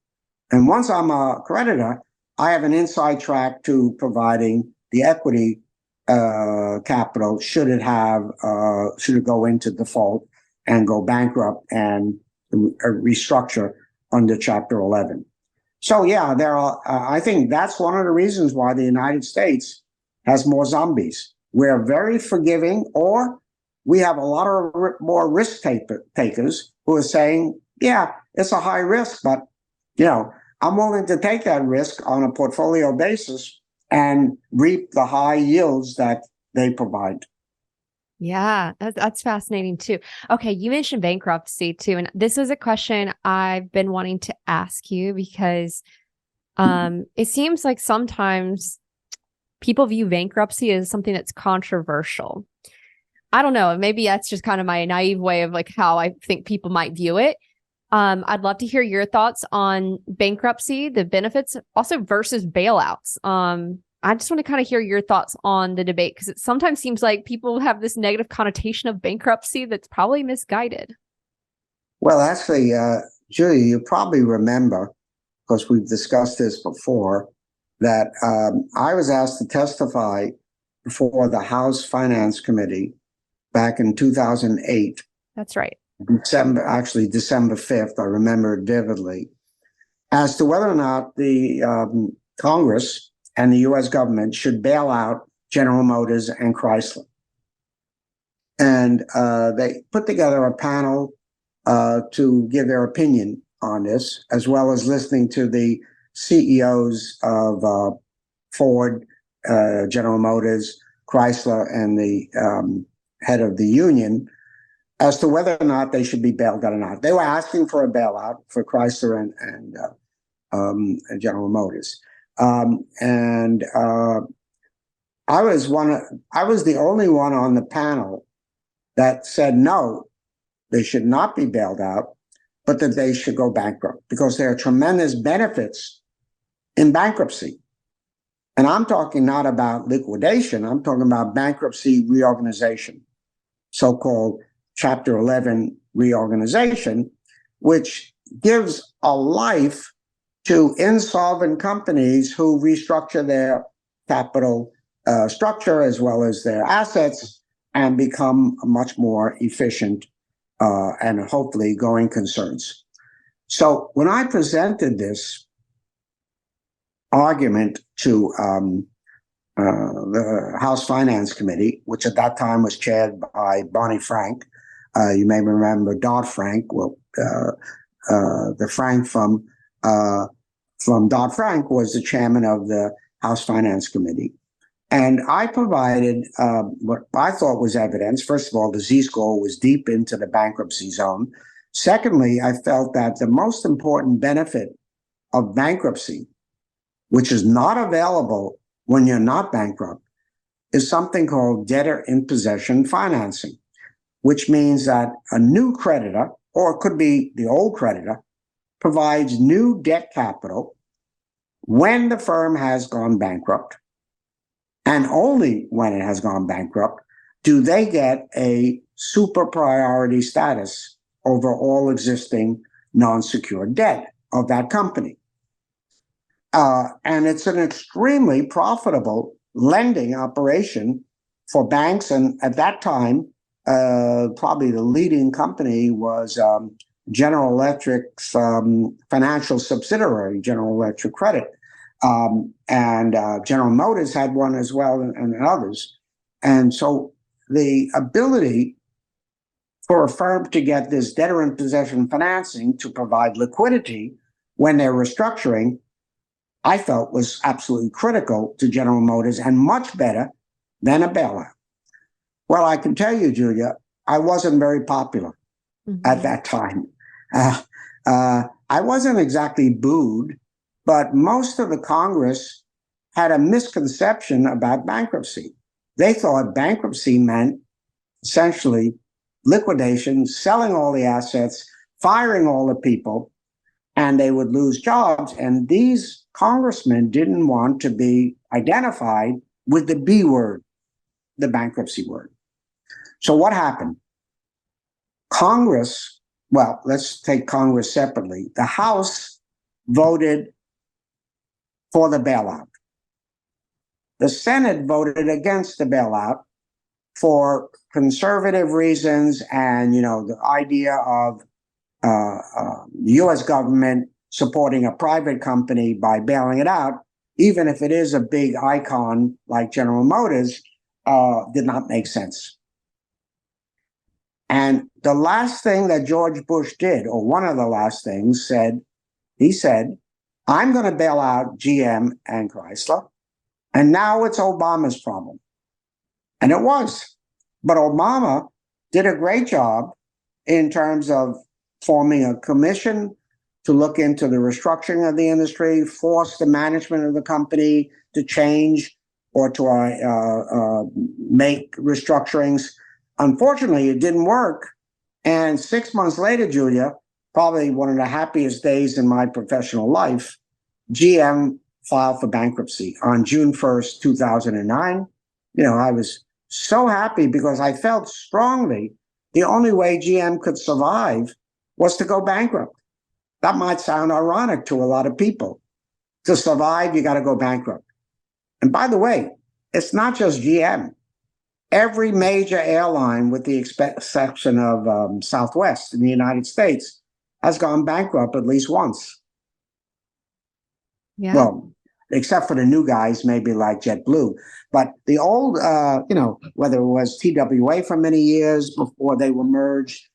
Speaker 2: And once I'm a creditor, I have an inside track to providing the equity capital should it go into default and go bankrupt and restructure under Chapter 11. So yeah, I think that's one of the reasons why the United States has more zombies. We're very forgiving, or we have a lot of more risk takers who are saying, yeah, it's a high risk, but I'm willing to take that risk on a portfolio basis and reap the high yields that they provide.
Speaker 1: Yeah, that's fascinating too. Okay, you mentioned bankruptcy too, and this is a question I've been wanting to ask you because it seems like sometimes people view bankruptcy as something that's controversial. I don't know, maybe that's just kind of my naive way of like how I think people might view it. I'd love to hear your thoughts on bankruptcy, the benefits, also versus bailouts. I just want to kind of hear your thoughts on the debate, because it sometimes seems like people have this negative connotation of bankruptcy that's probably misguided.
Speaker 2: Well, actually, Julia, you probably remember, because we've discussed this before, that I was asked to testify before the House Finance Committee back in 2008.
Speaker 1: That's right.
Speaker 2: December 5th, I remember it vividly, as to whether or not the Congress and the U.S. government should bail out General Motors and Chrysler. And they put together a panel to give their opinion on this, as well as listening to the CEOs of Ford, General Motors, Chrysler, and the head of the union as to whether or not they should be bailed out or not. They were asking for a bailout for Chrysler and General Motors. I was the only one on the panel that said no, they should not be bailed out, but that they should go bankrupt because there are tremendous benefits in bankruptcy. And I'm talking not about liquidation, I'm talking about bankruptcy reorganization, so-called Chapter 11 reorganization, which gives a life to insolvent companies who restructure their capital structure as well as their assets and become much more efficient and hopefully going concerns. So when I presented this argument to the House Finance Committee, which at that time was chaired by Barney Frank, you may remember Dodd-Frank. Well, the Frank from Dodd-Frank was the chairman of the House Finance Committee. And I provided what I thought was evidence. First of all, the Z-score was deep into the bankruptcy zone. Secondly, I felt that the most important benefit of bankruptcy, which is not available when you're not bankrupt, is something called debtor in possession financing, which means that a new creditor, or it could be the old creditor, provides new debt capital when the firm has gone bankrupt. And only when it has gone bankrupt do they get a super priority status over all existing non-secured debt of that company. And it's an extremely profitable lending operation for banks. And at that time, probably the leading company was General Electric's financial subsidiary, General Electric Credit. And General Motors had one as well, and others. And so the ability for a firm to get this debtor in possession financing to provide liquidity when they're restructuring, I felt was absolutely critical to General Motors and much better than a bailout. Well, I can tell you, Julia, I wasn't very popular at that time. I wasn't exactly booed, but most of the Congress had a misconception about bankruptcy. They thought bankruptcy meant essentially liquidation, selling all the assets, firing all the people, and they would lose jobs. And these congressmen didn't want to be identified with the B word, the bankruptcy word. So what happened? Congress, well, let's take Congress separately. The House voted for the bailout. The Senate voted against the bailout for conservative reasons and, the idea of the U.S. government supporting a private company by bailing it out, even if it is a big icon like General Motors, did not make sense. And the last thing that George Bush did, or one of the last things, he said, I'm going to bail out GM and Chrysler, and now it's Obama's problem. And it was. But Obama did a great job in terms of forming a commission to look into the restructuring of the industry, force the management of the company to change or to make restructurings. Unfortunately, it didn't work. And 6 months later, Julia, probably one of the happiest days in my professional life, GM filed for bankruptcy on June 1st, 2009. I was so happy because I felt strongly the only way GM could survive was to go bankrupt. That might sound ironic to a lot of people. To survive, you got to go bankrupt. And by the way, it's not just GM. Every major airline, with the exception of Southwest in the United States, has gone bankrupt at least once.
Speaker 1: Yeah.
Speaker 2: Well, except for the new guys, maybe like JetBlue. But the old, whether it was TWA for many years before they were merged,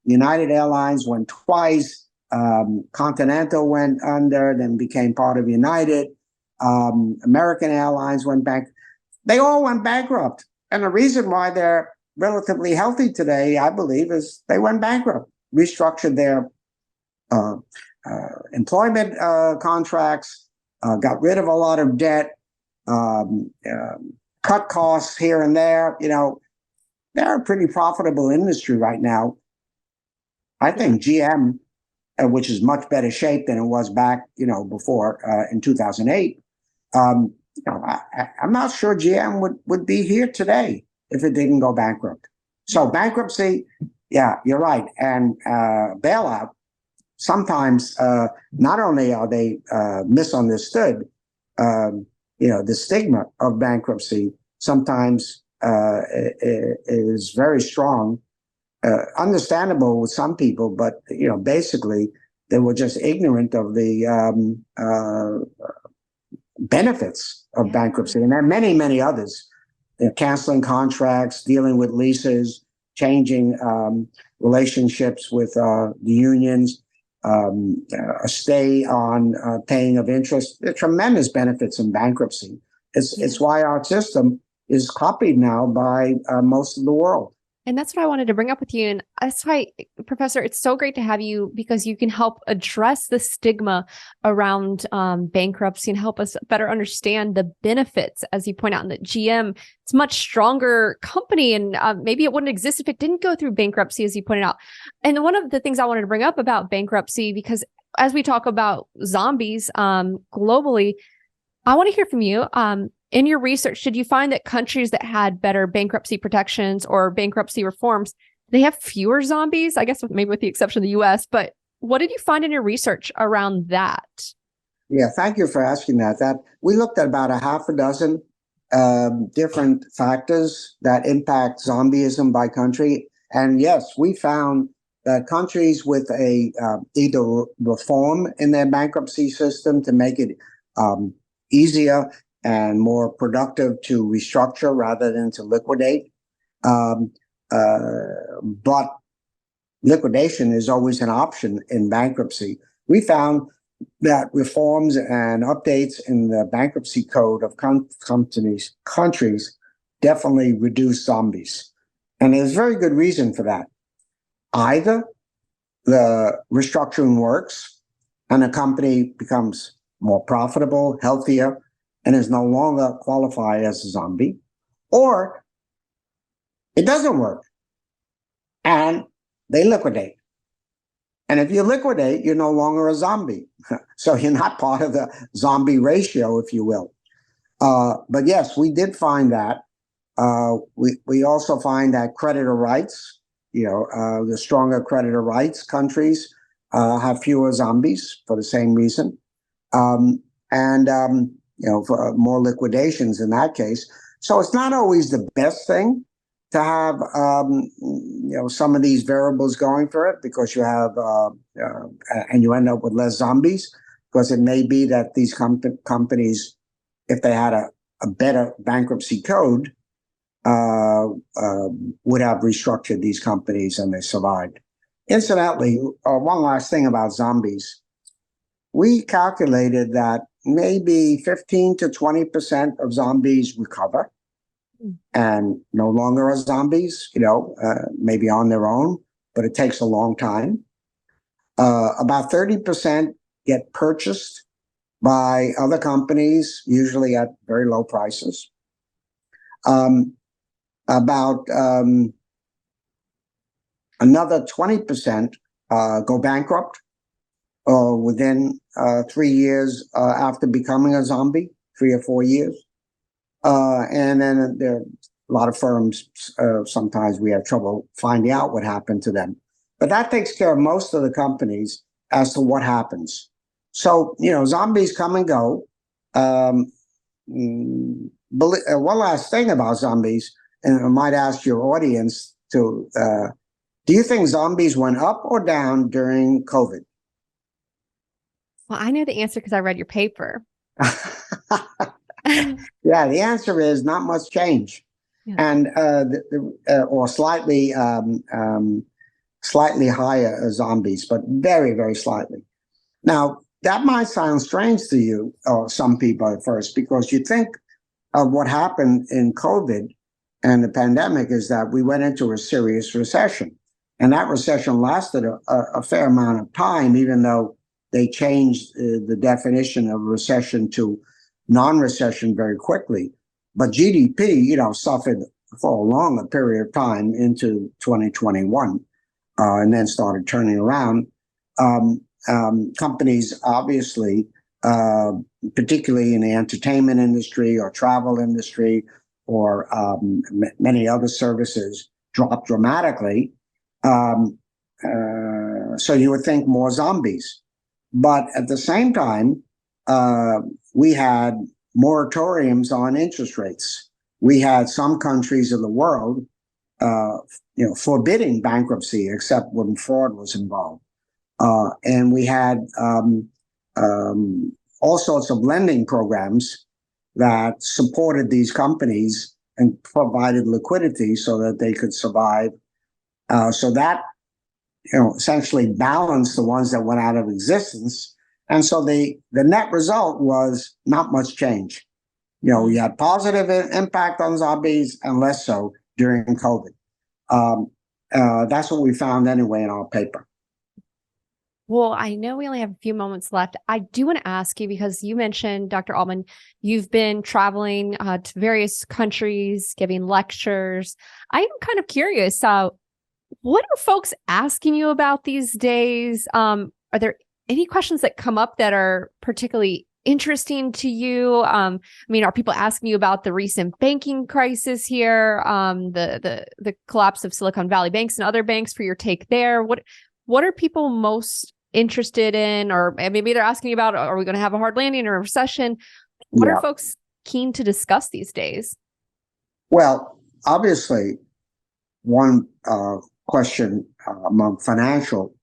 Speaker 2: United Airlines went twice, Continental went under, then became part of United. American Airlines went back. They all went bankrupt. And the reason why they're relatively healthy today, I believe, is they went bankrupt, restructured their employment contracts, got rid of a lot of debt, cut costs here and there. They're a pretty profitable industry right now. I think GM, which is much better shape than it was back, before in 2008. I'm not sure GM would be here today if it didn't go bankrupt. So bankruptcy, yeah, you're right. And bailout, sometimes not only are they misunderstood, the stigma of bankruptcy sometimes is very strong, understandable with some people, but basically they were just ignorant of the benefits of bankruptcy, and there are many, many others. Canceling contracts, dealing with leases, changing relationships with the unions, a stay on paying of interest. There are tremendous benefits in bankruptcy. It's why our system is copied now by most of the world.
Speaker 1: And that's what I wanted to bring up with you. And that's why, Professor, it's so great to have you, because you can help address the stigma around bankruptcy and help us better understand the benefits, as you point out, in that GM, it's a much stronger company, and maybe it wouldn't exist if it didn't go through bankruptcy, as you pointed out. And one of the things I wanted to bring up about bankruptcy, because as we talk about zombies globally, I want to hear from you. In your research, did you find that countries that had better bankruptcy protections or bankruptcy reforms, they have fewer zombies? I guess maybe with the exception of the US, but what did you find in your research around that?
Speaker 2: Yeah, thank you for asking that. We looked at about a half a dozen different factors that impact zombieism by country. And yes, we found that countries with a either reform in their bankruptcy system to make it easier and more productive to restructure rather than to liquidate. But liquidation is always an option in bankruptcy. We found that reforms and updates in the bankruptcy code of countries definitely reduce zombies. And there's very good reason for that. Either the restructuring works and a company becomes more profitable, healthier, and is no longer qualified as a zombie, or it doesn't work and they liquidate. And if you liquidate, you're no longer a zombie. So you're not part of the zombie ratio, if you will. But yes, we did find that. We also find that creditor rights, the stronger creditor rights countries have fewer zombies for the same reason. For more liquidations in that case. So it's not always the best thing to have, some of these variables going for it, because you have, and you end up with less zombies, because it may be that these companies, if they had a better bankruptcy code, would have restructured these companies and they survived. Incidentally, one last thing about zombies. We calculated that maybe 15 to 20% of zombies recover and no longer are zombies, maybe on their own, but it takes a long time. About 30% get purchased by other companies, usually at very low prices. About another 20% go bankrupt within 3 years after becoming a zombie, 3 or 4 years. And then there are a lot of firms, sometimes we have trouble finding out what happened to them. But that takes care of most of the companies as to what happens. So, zombies come and go. One last thing about zombies, and I might ask your audience to, do you think zombies went up or down during COVID?
Speaker 1: Well, I know the answer because I read your paper.
Speaker 2: Yeah, the answer is not much change. Yeah. And or slightly slightly higher zombies, but very, very slightly. Now, that might sound strange to you, or some people at first, because you think of what happened in COVID and the pandemic is that we went into a serious recession. And that recession lasted a fair amount of time, even though they changed the definition of recession to non-recession very quickly. But GDP, suffered for a longer period of time into 2021, and then started turning around. Companies, obviously, particularly in the entertainment industry or travel industry or many other services, dropped dramatically. So you would think more zombies. But at the same time, we had moratoriums on interest rates. We had some countries of the world, forbidding bankruptcy except when fraud was involved. And we had all sorts of lending programs that supported these companies and provided liquidity so that they could survive. So that, essentially balanced the ones that went out of existence. And so the net result was not much change. You had positive impact on zombies and less so during COVID. That's what we found anyway in our paper.
Speaker 1: Well, I know we only have a few moments left. I do want to ask you, because you mentioned, Dr. Altman, you've been traveling to various countries, giving lectures. I'm kind of curious, what are folks asking you about these days? Are there any questions that come up that are particularly interesting to you? Are people asking you about the recent banking crisis here, the collapse of Silicon Valley banks and other banks, for your take there? What are people most interested in? Or maybe they're asking you about, are we going to have a hard landing or a recession? What are folks keen to discuss these days?
Speaker 2: Well, obviously, one question among financial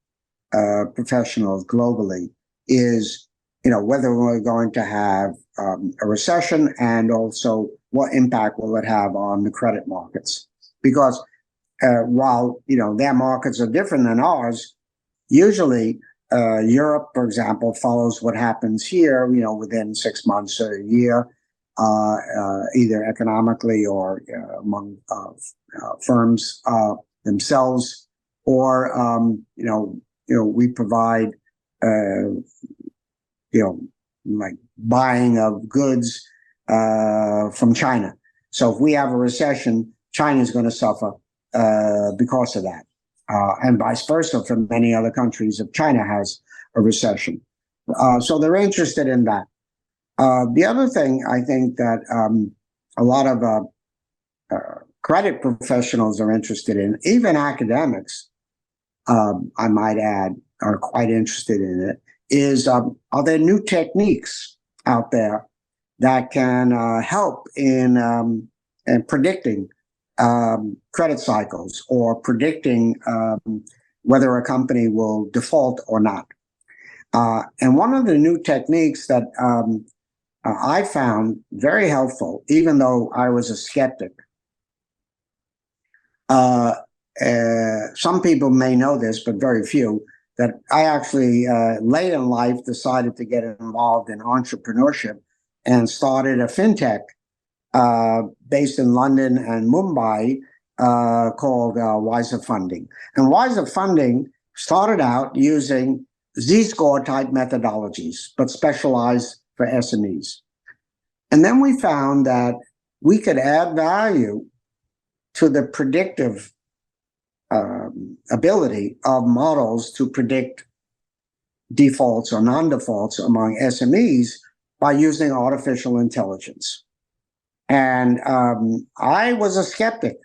Speaker 2: professionals globally is, whether we're going to have a recession, and also what impact will it have on the credit markets? Because while, their markets are different than ours, usually Europe, for example, follows what happens here, within 6 months or a year, either economically or among firms themselves, or we provide like buying of goods from China. So if we have a recession, China is going to suffer because of that, and vice versa for many other countries if China has a recession. So they're interested in that. The other thing I think that a lot of credit professionals are interested in, even academics, I might add, are quite interested in it, is are there new techniques out there that can help in predicting credit cycles, or predicting whether a company will default or not. And one of the new techniques that I found very helpful, even though I was a skeptic, some people may know this, but very few, that I actually late in life decided to get involved in entrepreneurship and started a fintech based in London and Mumbai called Wiser Funding. And Wiser Funding started out using Z-score type methodologies, but specialized for SMEs. And then we found that we could add value to the predictive ability of models to predict defaults or non-defaults among SMEs by using artificial intelligence. And I was a skeptic,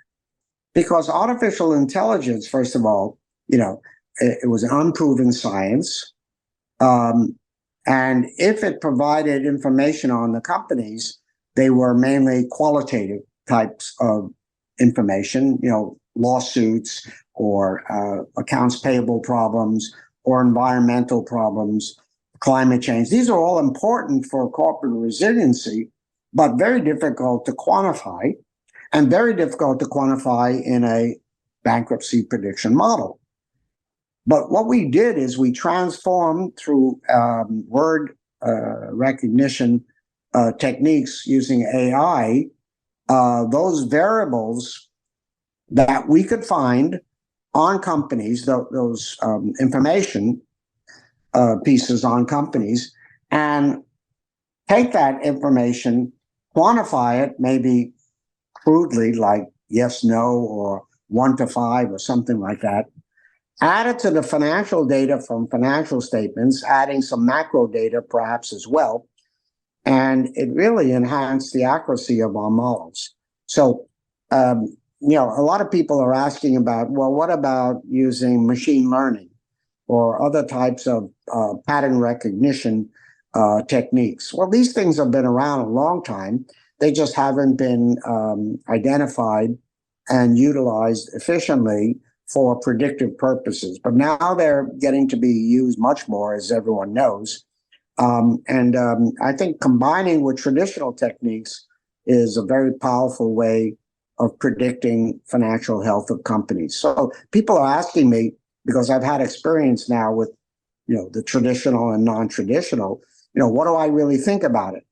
Speaker 2: because artificial intelligence, first of all, it was an unproven science. And if it provided information on the companies, they were mainly qualitative types of information, lawsuits or accounts payable problems or environmental problems, climate change. These are all important for corporate resiliency, but very difficult to quantify, and very difficult to quantify in a bankruptcy prediction model. But what we did is we transformed through word recognition techniques using AI, those variables that we could find on companies, those information pieces on companies, and take that information, quantify it, maybe crudely, like yes, no, or 1 to 5, or something like that. Add it to the financial data from financial statements, adding some macro data perhaps as well. And it really enhanced the accuracy of our models. So, a lot of people are asking about, well, what about using machine learning or other types of pattern recognition techniques? Well, these things have been around a long time. They just haven't been identified and utilized efficiently for predictive purposes. But now they're getting to be used much more, as everyone knows. I think combining with traditional techniques is a very powerful way of predicting financial health of companies. So people are asking me, because I've had experience now with, the traditional and non-traditional, what do I really think about it?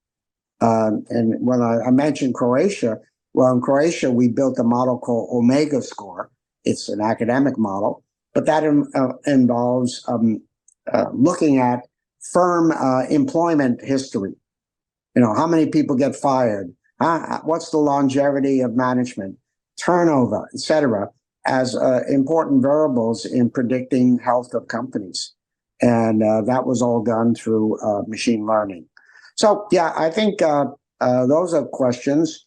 Speaker 2: And when I mentioned Croatia, well, in Croatia, we built a model called Omega Score. It's an academic model, but that involves looking at firm employment history. How many people get fired? What's the longevity of management, turnover, et cetera, as important variables in predicting health of companies. And that was all done through machine learning. So, yeah, I think those are questions.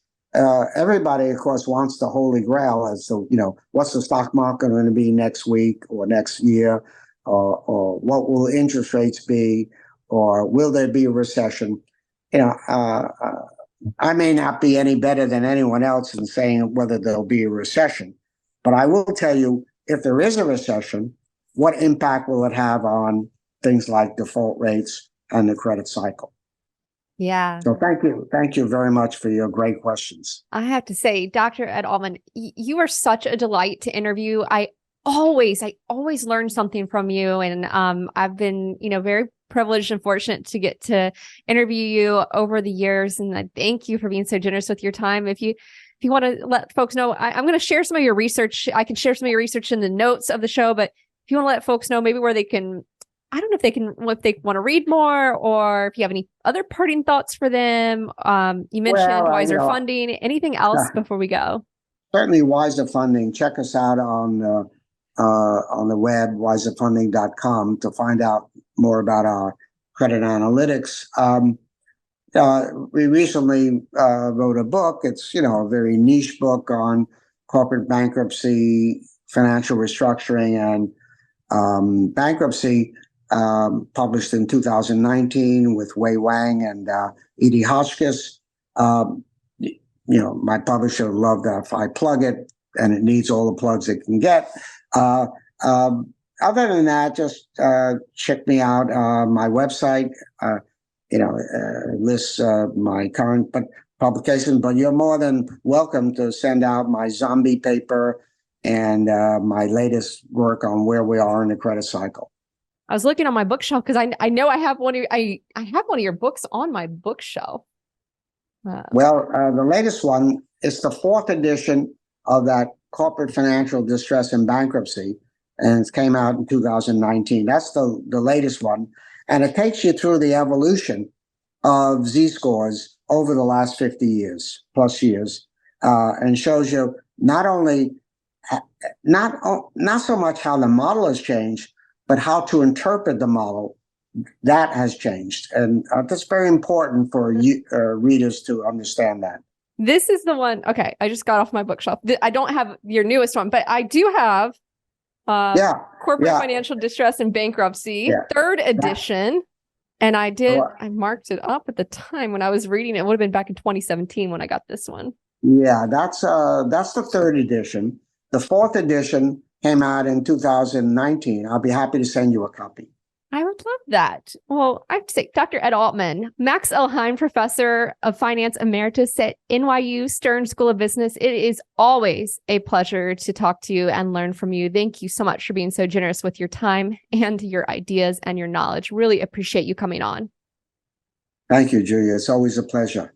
Speaker 2: Everybody, of course, wants the holy grail as to, what's the stock market going to be next week or next year, or what will interest rates be, or will there be a recession? I may not be any better than anyone else in saying whether there'll be a recession, but I will tell you, if there is a recession, what impact will it have on things like default rates and the credit cycle?
Speaker 1: Yeah.
Speaker 2: So thank you very much for your great questions.
Speaker 1: I have to say, Dr. Ed Altman, you are such a delight to interview. I always learn something from you, and I've been, very privileged and fortunate to get to interview you over the years. And I thank you for being so generous with your time. If you want to let folks know, I'm going to share some of your research. I can share some of your research in the notes of the show, but if you want to let folks know maybe where they can, I don't know if they want to read more, or if you have any other parting thoughts for them. You mentioned Wiser Funding. Anything else before we go?
Speaker 2: Certainly Wiser Funding. Check us out on the web, wiserfunding.com, to find out more about our credit analytics. We recently wrote a book. It's, a very niche book on corporate bankruptcy, financial restructuring, and bankruptcy, published in 2019 with Wei Wang and Edie Hotchkiss. My publisher would love that if I plug it, and it needs all the plugs it can get. Other than that, just check me out. My website, lists my current publications, but you're more than welcome to send out my zombie paper and my latest work on where we are in the credit cycle.
Speaker 1: I was looking on my bookshelf because I know I have one of I have one of your books on my bookshelf.
Speaker 2: The latest one is the 4th edition of that Corporate Financial Distress and Bankruptcy, and it came out in 2019. That's the latest one, and it takes you through the evolution of Z-scores over the last 50 years, plus years, and shows you not so much how the model has changed, but how to interpret the model. That has changed. And that's very important for readers to understand that.
Speaker 1: This is the one. Okay, I just got off my bookshelf. I don't have your newest one, but I do have Corporate Financial Distress and Bankruptcy, 3rd edition. And I marked it up at the time when I was reading it. It would have been back in 2017 when I got this one.
Speaker 2: Yeah, that's the 3rd edition. The 4th edition came out in 2019. I'll be happy to send you a copy.
Speaker 1: I would love that. Well, I have to say, Dr. Ed Altman, Max L. Heine Professor of Finance, Emeritus at NYU Stern School of Business. It is always a pleasure to talk to you and learn from you. Thank you so much for being so generous with your time and your ideas and your knowledge. Really appreciate you coming on.
Speaker 2: Thank you, Julia. It's always a pleasure.